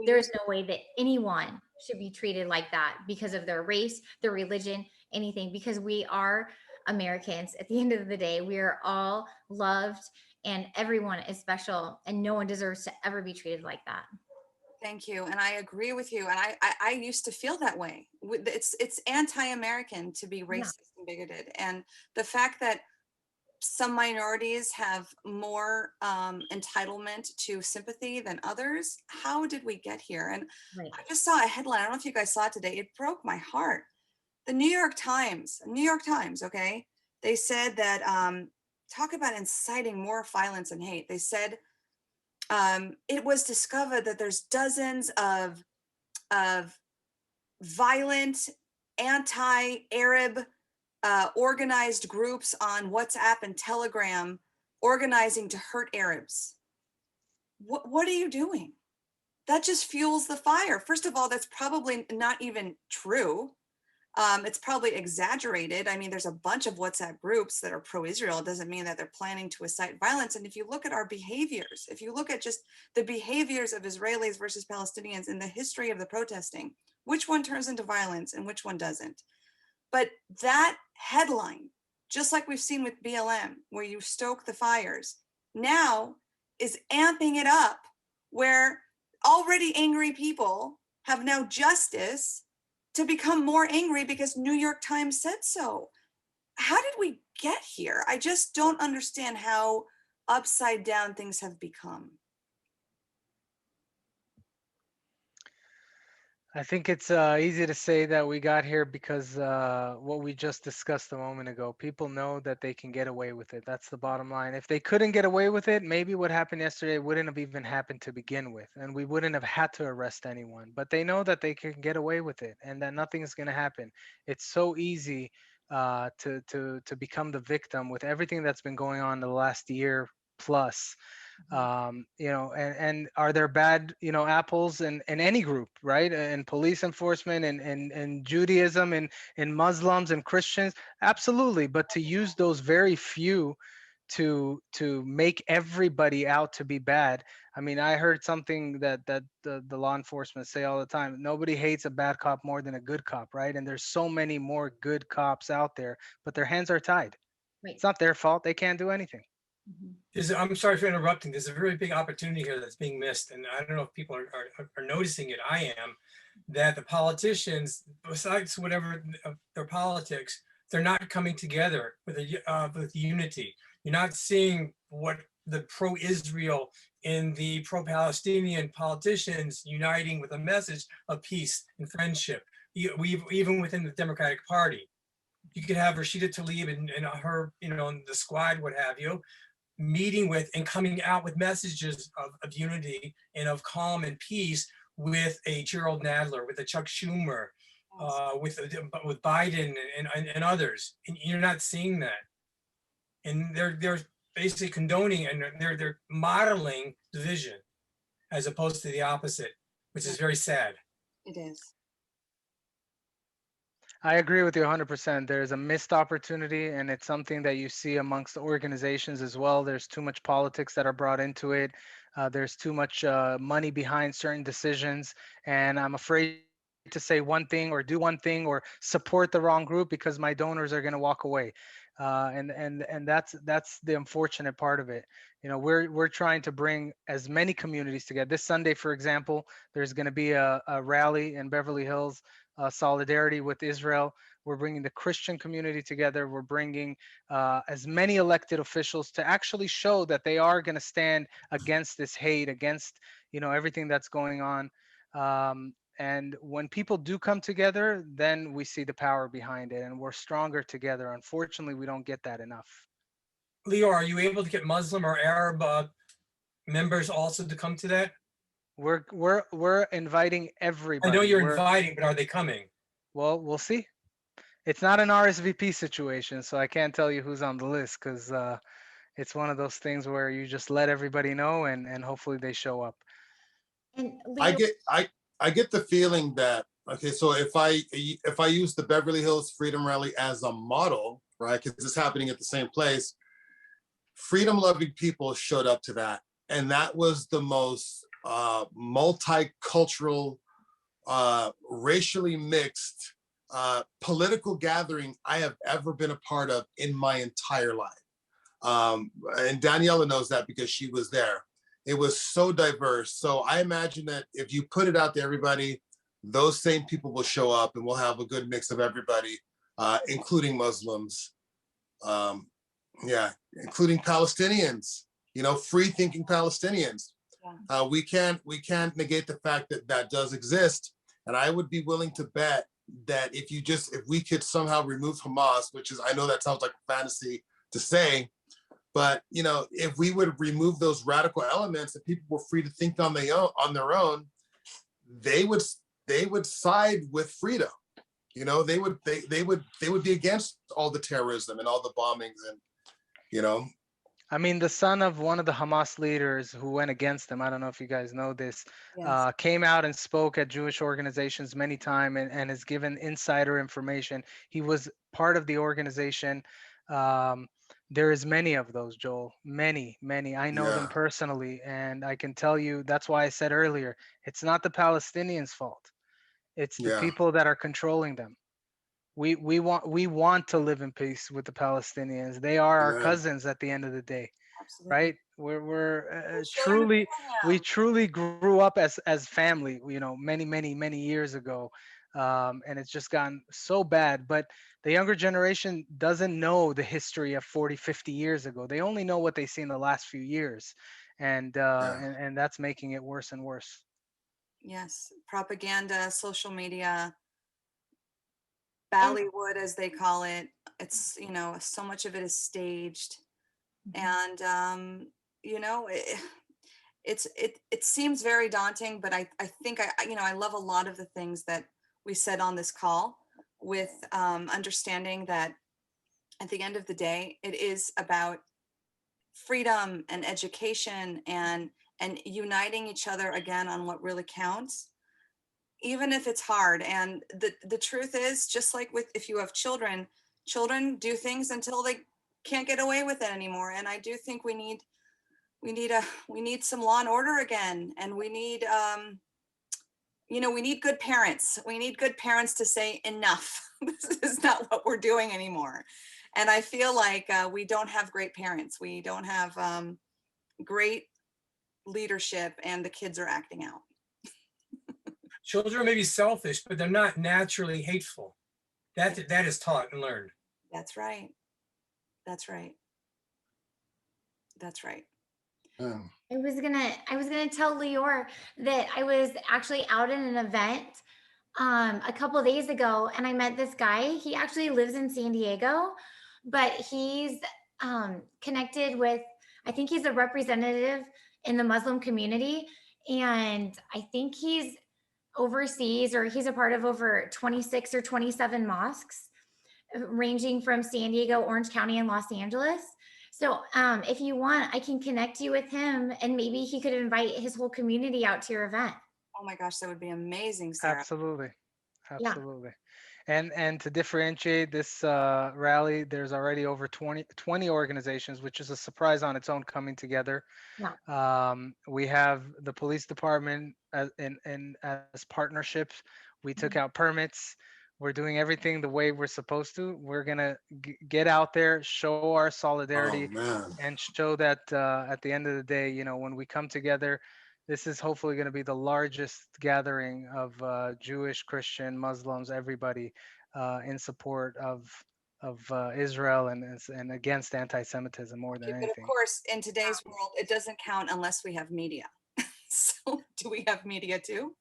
there is no way that anyone should be treated like that because of their race, their religion, anything, because we are Americans. At the end of the day, we are all loved and everyone is special and no one deserves to ever be treated like that. Thank you. And I agree with you. And I used to feel that way. It's anti-American to be racist and bigoted. And the fact that some minorities have more entitlement to sympathy than others, how did we get here? And I just saw a headline. I don't know if you guys saw it today. It broke my heart. The New York Times, okay? They said that, talk about inciting more violence and hate. They said, it was discovered that there's dozens of violent anti-Arab organized groups on WhatsApp and Telegram organizing to hurt Arabs. What are you doing? That just fuels the fire. First of all, that's probably not even true. It's probably exaggerated. I mean, there's a bunch of WhatsApp groups that are pro-Israel. It doesn't mean that they're planning to incite violence. And if you look at our behaviors, if you look at just the behaviors of Israelis versus Palestinians in the history of the protesting, which one turns into violence and which one doesn't? But that headline, just like we've seen with BLM, where you stoke the fires, now is amping it up, where already angry people have now justice to become more angry because New York Times said so. How did we get here? I just don't understand how upside down things have become. I think it's easy to say that we got here because what we just discussed a moment ago. People know that they can get away with it. That's the bottom line. If they couldn't get away with it, maybe what happened yesterday wouldn't have even happened to begin with, and we wouldn't have had to arrest anyone. But they know that they can get away with it, and that nothing is going to happen. It's so easy to become the victim with everything that's been going on the last year plus. And are there bad apples in any group, right? And police enforcement and Judaism and Muslims and Christians, absolutely. But to use those very few to make everybody out to be bad. I mean, I heard something that the law enforcement say all the time: nobody hates a bad cop more than a good cop, right? And there's so many more good cops out there, but their hands are tied. It's not their fault. They can't do anything. I'm sorry for interrupting. There's a really big opportunity here that's being missed. And I don't know if people are noticing it. I am. That the politicians, besides whatever their politics, they're not coming together with unity. You're not seeing what the pro-Israel and the pro-Palestinian politicians uniting with a message of peace and friendship. Even within the Democratic Party, you could have Rashida Tlaib and her, the squad, what have you, meeting with and coming out with messages of unity and of calm and peace with a Gerald Nadler, with a Chuck Schumer, with Biden and others. And you're not seeing that. And they're basically condoning and they're modeling division as opposed to the opposite, which is very sad. It is. I agree with you 100%. There's a missed opportunity, and it's something that you see amongst the organizations as well. There's too much politics that are brought into it. There's too much money behind certain decisions, and I'm afraid to say one thing or do one thing or support the wrong group because my donors are going to walk away. And that's the unfortunate part of it. We're trying to bring as many communities together. This Sunday, for example, there's going to be a rally in Beverly Hills, solidarity with Israel. We're bringing the Christian community together. We're bringing as many elected officials to actually show that they are going to stand against this hate, against everything that's going on. And when people do come together, then we see the power behind it, and we're stronger together. Unfortunately, we don't get that enough. Lior, are you able to get Muslim or Arab members also to come to that? We're inviting I everybody. know you're inviting, but are they coming? Well, we'll see. It's not an RSVP situation, so I can't tell you who's on the list because it's one of those things where you just let everybody know and hopefully they show up. And I Lior, get I get the feeling that, okay, so if I use the Beverly Hills Freedom Rally as a model, right, because it's happening at the same place, freedom-loving people showed up to that, and that was the most multicultural, racially mixed political gathering I have ever been a part of in my entire life. And Daniella knows that because she was there. It was so diverse. So I imagine that if you put it out to everybody, those same people will show up and we'll have a good mix of everybody, including Muslims. Um, yeah, including Palestinians, free thinking Palestinians. Yeah. We can't negate the fact that that does exist. And I would be willing to bet that if we could somehow remove Hamas, which is, I know that sounds like a fantasy to say, but if we would remove those radical elements and people were free to think on their own, they would side with freedom. They would be against all the terrorism and all the bombings and. I mean, the son of one of the Hamas leaders who went against them, I don't know if you guys know this, Yes. came out and spoke at Jewish organizations many times and has given insider information. He was part of the organization. There is many of those, Joel, many. I know them Yeah. personally, and I can tell you, that's why I said earlier, it's not the Palestinians' fault. It's the Yeah. people that are controlling them. We want to live in peace with the Palestinians. They are our Yeah. cousins at the end of the day, Absolutely. right? We're Children of we Abraham. truly grew up as family, many years ago, and it's just gotten so bad. But the younger generation doesn't know the history of 40, 50 years ago. They only know what they see in the last few years, and Yeah. and that's making it worse and worse. Yes. Propaganda, social media, And- Bollywood, as they call it. It's, so much of it is staged. And, it seems very daunting, but I think I love a lot of the things that we said on this call with understanding that at the end of the day, it is about freedom and education and uniting each other again on what really counts, even if it's hard. And the truth is, just like with, if you have children do things until they can't get away with it anymore. And I do think we need some law and order again. And we need, we need good parents. We need good parents to say enough. This is not what we're doing anymore. And I feel like we don't have great parents. We don't have great leadership, and the kids are acting out. Children may be selfish, but they're not naturally hateful. That is taught and learned. That's right. That's right. That's right. Yeah. I was gonna tell Lior that I was actually out at an event a couple of days ago, and I met this guy. He actually lives in San Diego, but he's connected with, I think he's a representative in the Muslim community, and I think he's overseas, or he's a part of over 26 or 27 mosques, ranging from San Diego, Orange County, and Los Angeles. So if you want, I can connect you with him, and maybe he could invite his whole community out to your event. Oh my gosh, that would be amazing, Sarah. Absolutely. Yeah. And to differentiate this rally, there's already over 20 organizations, which is a surprise on its own, coming together. Yeah. We have the police department as partnerships. We took out permits. We're doing everything the way we're supposed to. We're gonna get out there, show our solidarity, Oh man. and show that at the end of the day, when we come together, this is hopefully going to be the largest gathering of Jewish, Christian, Muslims, everybody in support of Israel and against anti-Semitism more than Okay, but of anything. course, in today's world, it doesn't count unless we have media. So do we have media too?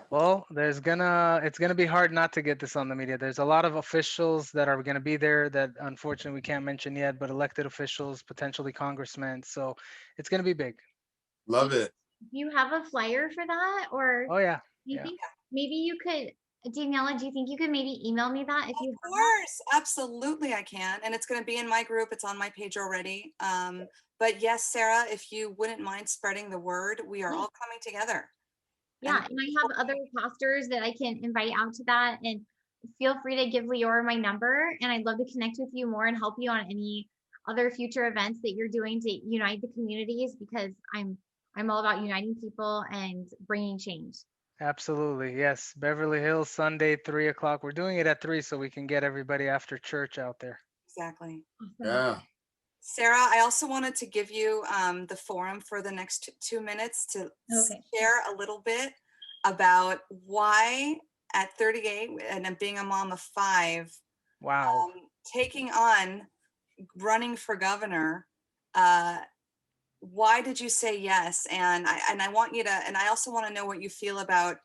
Well, it's gonna be hard not to get this on the media. There's a lot of officials that are gonna be there that unfortunately we can't mention yet, but elected officials, potentially congressmen. So it's gonna be big. Love it. Do you have a flyer for that? Or Oh yeah, yeah. maybe you could, Daniela, do you think you could maybe email me that if you Of have that? course, absolutely I can. And it's going to be in my group. It's on my page already. But yes, Sarah, if you wouldn't mind spreading the word, we are all coming together. Yeah, and I have other pastors that I can invite out to that. And feel free to give Lior my number, and I'd love to connect with you more and help you on any other future events that you're doing to unite the communities, because I'm all about uniting people and bringing change. Absolutely. Yes. Beverly Hills, Sunday, 3 o'clock. We're doing it at 3 so we can get everybody after church out there. Exactly. Awesome. Yeah. Sarah, I also wanted to give you the forum for the next 2 minutes to Okay. share a little bit about why at 38 and being a mom of 5, Wow. taking on running for governor, why did you say yes? And I want you to, and I also want to know what you feel about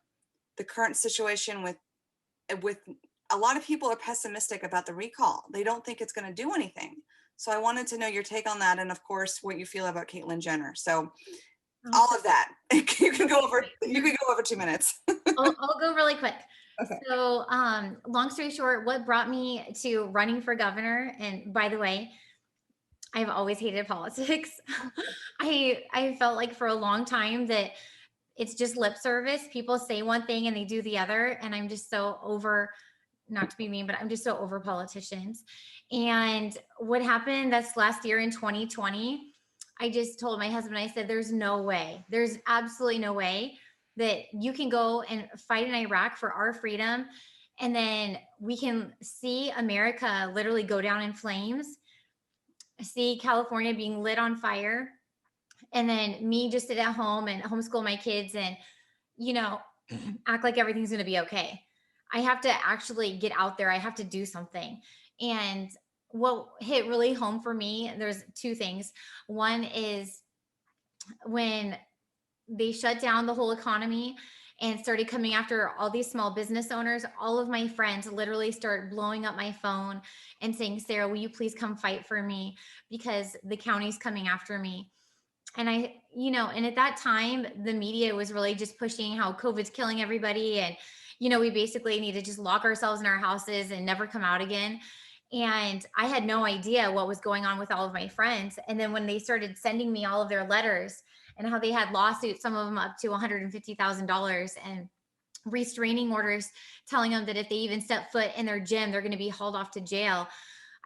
the current situation with a lot of people are pessimistic about the recall. They don't think it's going to do anything. So I wanted to know your take on that, and of course, what you feel about Caitlyn Jenner. So all of that, you can go over 2 minutes. I'll go really quick. Okay. So, long story short, what brought me to running for governor, and by the way, I've always hated politics. I felt like for a long time that it's just lip service. People say one thing and they do the other, and I'm just so over, not to be mean, but I'm just so over politicians. And what happened that's last year in 2020, I just told my husband, I said, there's no way, there's absolutely no way that you can go and fight in Iraq for our freedom, and then we can see America literally go down in flames, see California being lit on fire, and then me just sit at home and homeschool my kids and, act like everything's going to be okay. I have to actually get out there. I have to do something. And what hit really home for me, there's 2 things. One is when they shut down the whole economy and started coming after all these small business owners, all of my friends literally start blowing up my phone and saying, Sarah, will you please come fight for me, because the county's coming after me. And and at that time, the media was really just pushing how COVID's killing everybody. And, we basically need to just lock ourselves in our houses and never come out again. And I had no idea what was going on with all of my friends. And then when they started sending me all of their letters and how they had lawsuits, some of them up to $150,000, and restraining orders telling them that if they even step foot in their gym, they're going to be hauled off to jail.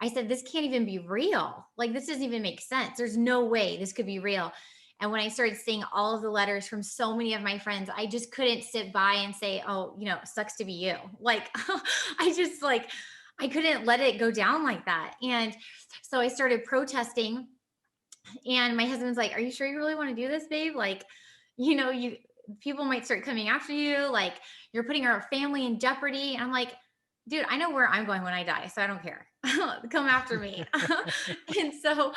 I said, this can't even be real. Like, this doesn't even make sense. There's no way this could be real. And when I started seeing all of the letters from so many of my friends, I just couldn't sit by and say, oh, sucks to be you. Like, I couldn't let it go down like that. And so I started protesting, and my husband's like, are you sure you really want to do this, babe? Like, people might start coming after you. Like, you're putting our family in jeopardy. And I'm like, dude, I know where I'm going when I die, so I don't care. Come after me. And so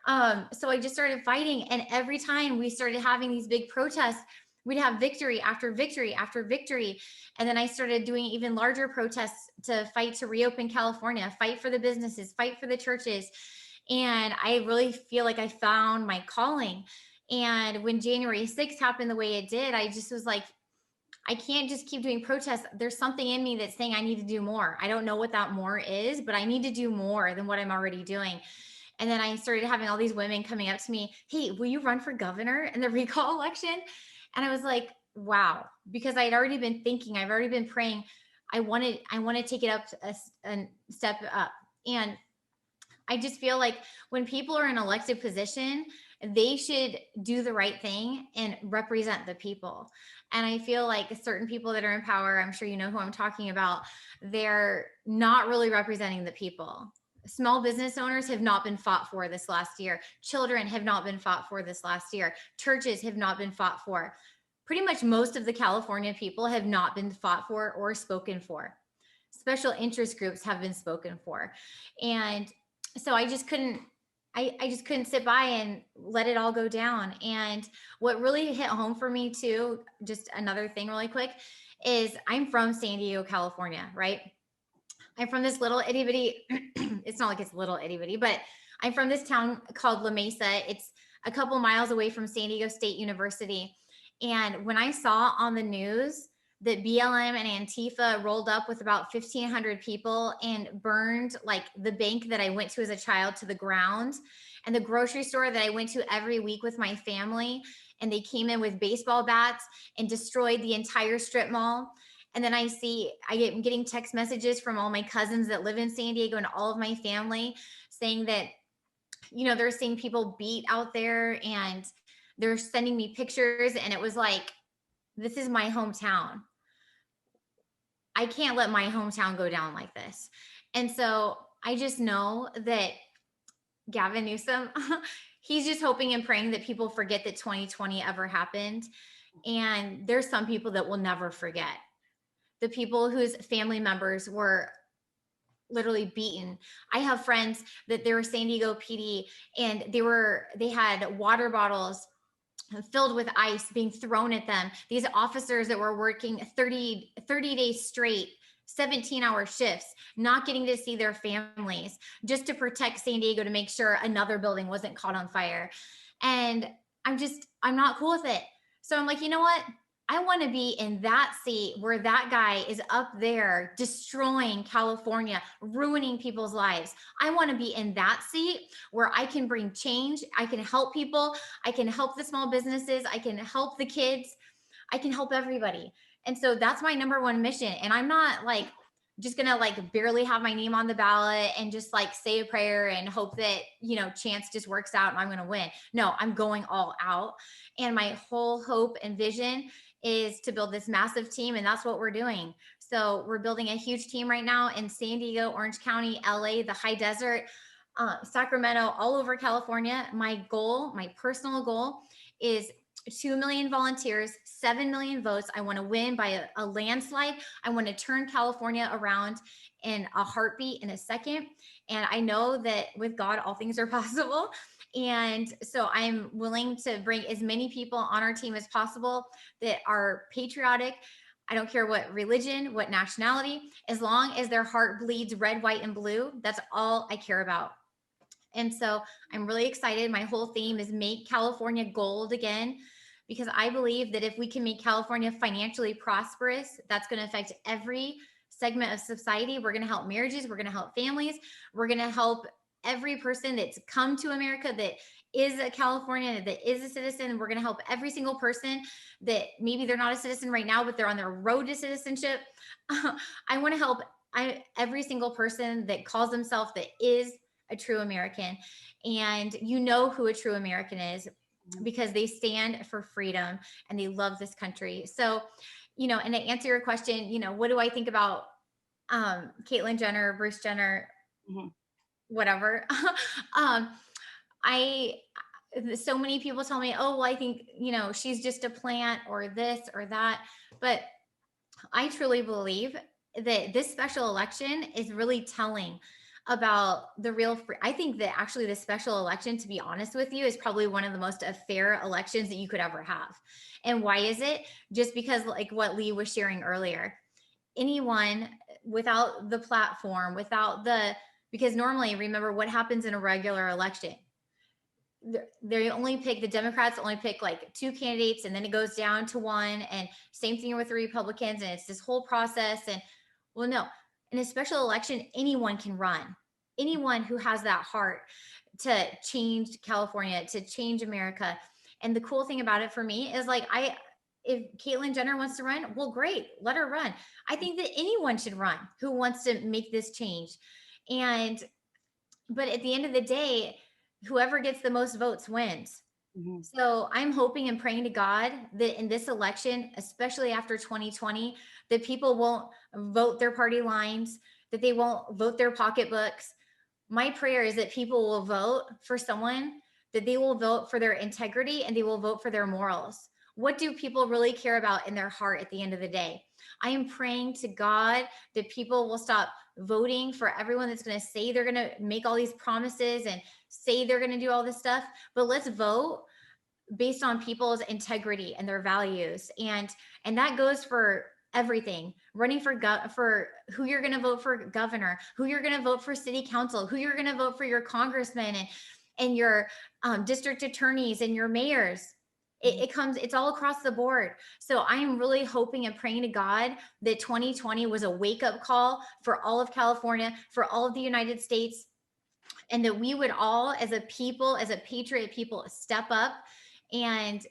I just started fighting. And every time we started having these big protests, we'd have victory after victory after victory. And then I started doing even larger protests to fight to reopen California, fight for the businesses, fight for the churches. And I really feel like I found my calling. And when January 6th happened the way it did, I just was like, I can't just keep doing protests. There's something in me that's saying I need to do more. I don't know what that more is, but I need to do more than what I'm already doing. And then I started having all these women coming up to me, hey, will you run for governor in the recall election? And I was like, wow, because I'd already been thinking, I've already been praying. I want to take it up a step up. And I just feel like when people are in an elected position, they should do the right thing and represent the people. And I feel like certain people that are in power, I'm sure you know who I'm talking about, they're not really representing the people. Small business owners have not been fought for this last year. Children have not been fought for this last year. Churches have not been fought for. Pretty much most of the California people have not been fought for or spoken for. Special interest groups have been spoken for. And so I just couldn't sit by and let it all go down. And what really hit home for me too, just another thing really quick, is I'm from San Diego, California, right? I'm from this little itty bitty, it's not like it's little itty bitty, but I'm from this town called La Mesa. It's a couple miles away from San Diego State University. And when I saw on the news that BLM and Antifa rolled up with about 1,500 people and burned like the bank that I went to as a child to the ground, and the grocery store that I went to every week with my family, and they came in with baseball bats and destroyed the entire strip mall. And then I'm getting text messages from all my cousins that live in San Diego and all of my family saying that, they're seeing people beat out there, and they're sending me pictures. And it was like, this is my hometown. I can't let my hometown go down like this. And so I just know that Gavin Newsom, he's just hoping and praying that people forget that 2020 ever happened. And there's some people that will never forget. The people whose family members were literally beaten. I have friends that they were San Diego PD, and they had water bottles filled with ice being thrown at them. These officers that were working 30 days straight, 17-hour shifts, not getting to see their families just to protect San Diego, to make sure another building wasn't caught on fire. And I'm not cool with it. So I'm like, you know what? I want to be in that seat where that guy is up there destroying California, ruining people's lives. I want to be in that seat where I can bring change. I can help people. I can help the small businesses. I can help the kids. I can help everybody. And so that's my number one mission. And I'm not like just gonna like barely have my name on the ballot and just like say a prayer and hope that, chance just works out and I'm gonna win. No, I'm going all out. And my whole hope and vision is to build this massive team. And that's what we're doing. So we're building a huge team right now in San Diego, Orange County, LA, the high desert, Sacramento, all over California. My personal goal is 2 million volunteers, 7 million votes. I want to win by a landslide. I want to turn California around in a heartbeat, in a second. And I know that with God, all things are possible. And so I'm willing to bring as many people on our team as possible that are patriotic. I don't care what religion, what nationality, as long as their heart bleeds red, white, and blue. That's all I care about. And so I'm really excited. My whole theme is make California gold again, because I believe that if we can make California financially prosperous, that's going to affect every segment of society. We're going to help marriages. We're going to help families. We're going to help every person that's come to America that is a Californian, that is a citizen. We're going to help every single person that maybe they're not a citizen right now, but they're on their road to citizenship. I want to help every single person that calls themselves that is a true American. And you know who a true American is, because they stand for freedom and they love this country. So, and to answer your question, what do I think about Caitlyn Jenner, Bruce Jenner, whatever. So many people tell me, oh, well, I think, she's just a plant or this or that. But I truly believe that this special election is really telling about the real I think that actually the special election, to be honest with you, is probably one of the most fair elections that you could ever have. And why is it? Just because, like what Lee was sharing earlier, anyone without the platform, because normally, remember what happens in a regular election. The Democrats only pick like 2 candidates, and then it goes down to 1, and same thing with the Republicans. And it's this whole process. And well, no, in a special election, anyone can run. Anyone who has that heart to change California, to change America. And the cool thing about it for me is like, if Caitlyn Jenner wants to run, well, great, let her run. I think that anyone should run who wants to make this change. But at the end of the day, whoever gets the most votes wins. So I'm hoping and praying to God that in this election, especially after 2020, that people won't vote their party lines, that they won't vote their pocketbooks. My prayer is that people will vote for someone, that they will vote for their integrity, and they will vote for their morals. What do people really care about in their heart at the end of the day? I am praying to God that people will stop voting for everyone that's going to say they're going to make all these promises and say they're going to do all this stuff, but let's vote based on people's integrity and their values. And that goes for everything, running for who you're going to vote for governor, who you're going to vote for city council, who you're going to vote for your congressman and your district attorneys and your mayors. It's all across the board. So I am really hoping and praying to God that 2020 was a wake-up call for all of California, for all of the United States, and that we would all, as a people, as a patriot people, step up and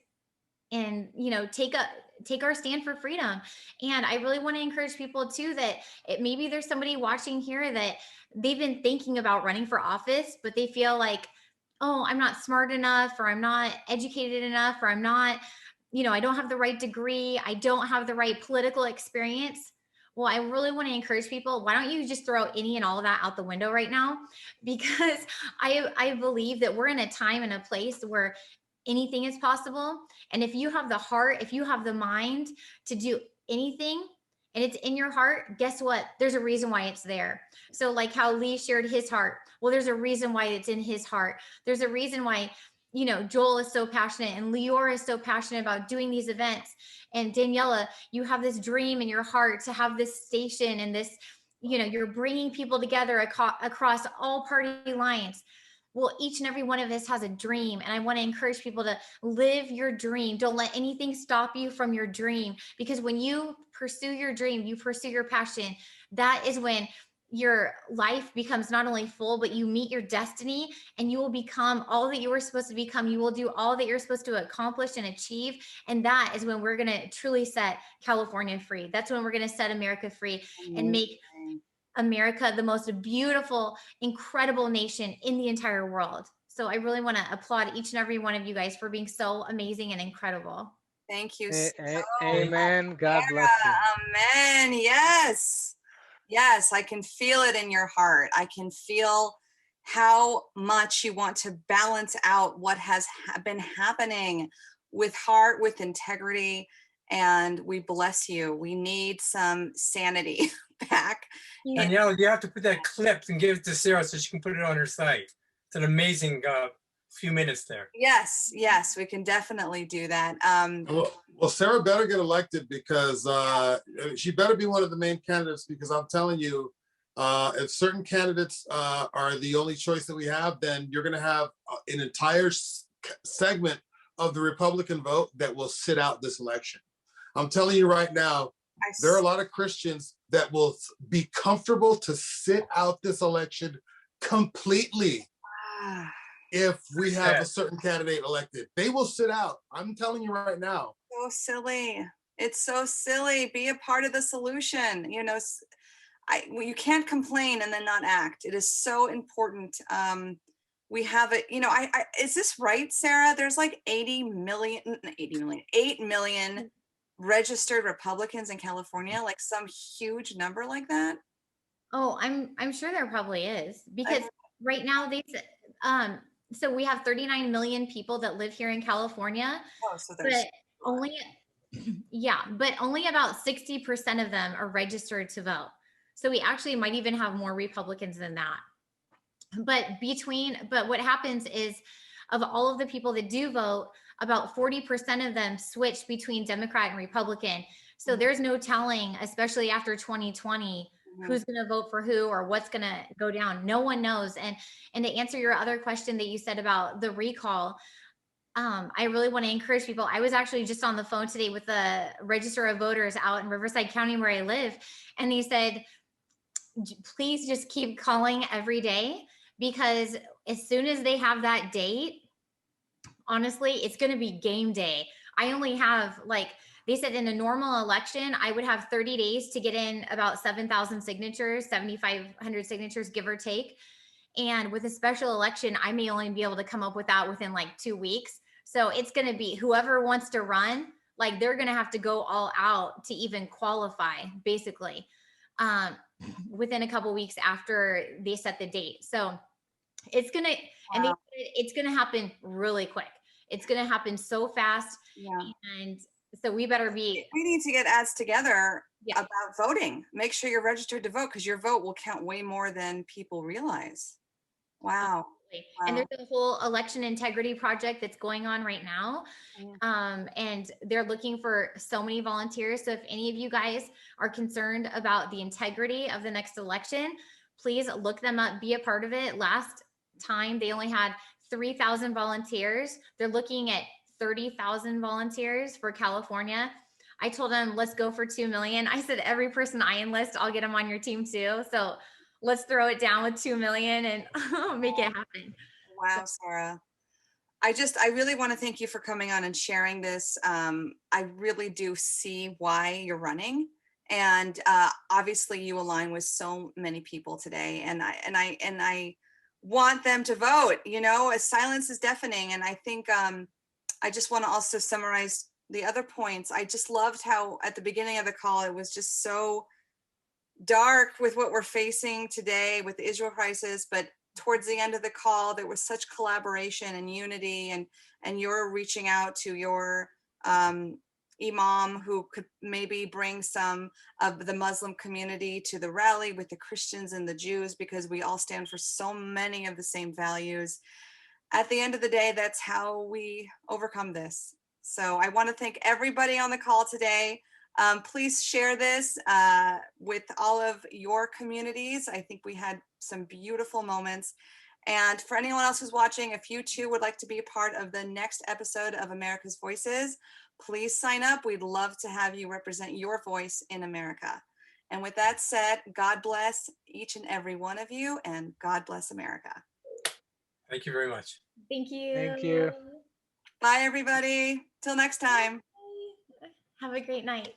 take our stand for freedom. And I really want to encourage people too that maybe there's somebody watching here that they've been thinking about running for office, but they feel like, oh, I'm not smart enough, or I'm not educated enough, or I'm not, I don't have the right degree, I don't have the right political experience. Well, I really want to encourage people, why don't you just throw any and all of that out the window right now? Because I believe that we're in a time and a place where anything is possible. And if you have the heart, if you have the mind to do anything, and it's in your heart, guess what? There's a reason why it's there. So like how Lee shared his heart. Well, there's a reason why it's in his heart. There's a reason why, Joel is so passionate and Lior is so passionate about doing these events. And Daniella, you have this dream in your heart to have this station and this, you're bringing people together across all party lines. Well, each and every one of us has a dream, and I want to encourage people to live your dream. Don't let anything stop you from your dream, because when you pursue your dream, you pursue your passion, that is when your life becomes not only full, but you meet your destiny and you will become all that you were supposed to become. You will do all that you're supposed to accomplish and achieve. And that is when we're going to truly set California free. That's when we're going to set America free and make America the most beautiful, incredible nation in the entire world. So I really want to applaud each and every one of you guys for being so amazing and incredible. Thank you so Amen. much. God bless you. Amen. Yes. Yes, I can feel it in your heart. I can feel how much you want to balance out what has been happening with heart, with integrity, and we bless you. We need some sanity back. Daniella, you have to put that clip and give it to Sarah so she can put it on her site. It's an amazing few minutes there. Yes, we can definitely do that. Well, Sarah better get elected, because she better be one of the main candidates, because I'm telling you, if certain candidates are the only choice that we have, then you're going to have an entire segment of the Republican vote that will sit out this election. I'm telling you right now, there are a lot of Christians that will be comfortable to sit out this election completely. If we have a certain candidate elected, they will sit out. I'm telling you right now. So silly. It's so silly. Be a part of the solution. You can't complain and then not act. It is so important. We have it, is this right, Sarah? There's like 8 million registered Republicans in California, like some huge number like that. Oh, I'm sure there probably is, because right now so we have 39 million people that live here in California. Oh, so there's only about 60% of them are registered to vote. So we actually might even have more Republicans than that. But what happens is, of all of the people that do vote, about 40% of them switch between Democrat and Republican. So there's no telling, especially after 2020, who's going to vote for who or what's going to go down. No one knows. And to answer your other question that you said about the recall, I really want to encourage people. I was actually just on the phone today with the Register of Voters out in Riverside County where I live. And he said, please just keep calling every day, because as soon as they have that date, honestly, it's going to be game day. I only have, they said in a normal election, I would have 30 days to get in about 7,000 signatures, 7,500 signatures, give or take. And with a special election, I may only be able to come up with that within 2 weeks. So it's going to be whoever wants to run, they're going to have to go all out to even qualify, basically, within a couple weeks after they set the date. So it's going to, and it's going to happen really quick. It's going to happen so fast. Yeah. And so we need to get ads together about voting. Make sure you're registered to vote, because your vote will count way more than people realize. Wow. And Wow. there's a whole election integrity project that's going on right now. Mm. And they're looking for so many volunteers. So if any of you guys are concerned about the integrity of the next election, please look them up, be a part of it. Last time they only had 3,000 volunteers. They're looking at 30,000 volunteers for California. I told them, let's go for 2 million. I said, every person I enlist, I'll get them on your team too. So let's throw it down with 2 million and make it happen. Wow, Sarah. I really want to thank you for coming on and sharing this. I really do see why you're running. And obviously you align with so many people today. And I want them to vote, you know, silence is deafening. And I think I just want to also summarize the other points. I just loved how at the beginning of the call, it was just so dark with what we're facing today with the Israel crisis, but towards the end of the call, there was such collaboration and unity, and you're reaching out to your imam who could maybe bring some of the Muslim community to the rally with the Christians and the Jews, because we all stand for so many of the same values. At the end of the day, that's how we overcome this. So I want to thank everybody on the call today. Please share this with all of your communities. I think we had some beautiful moments. And for anyone else who's watching, if you too would like to be a part of the next episode of America's Voices, please sign up. We'd love to have you represent your voice in America. And with that said, God bless each and every one of you, and God bless America. Thank you very much. Thank you. Thank you. Bye, everybody. Till next time. Have a great night.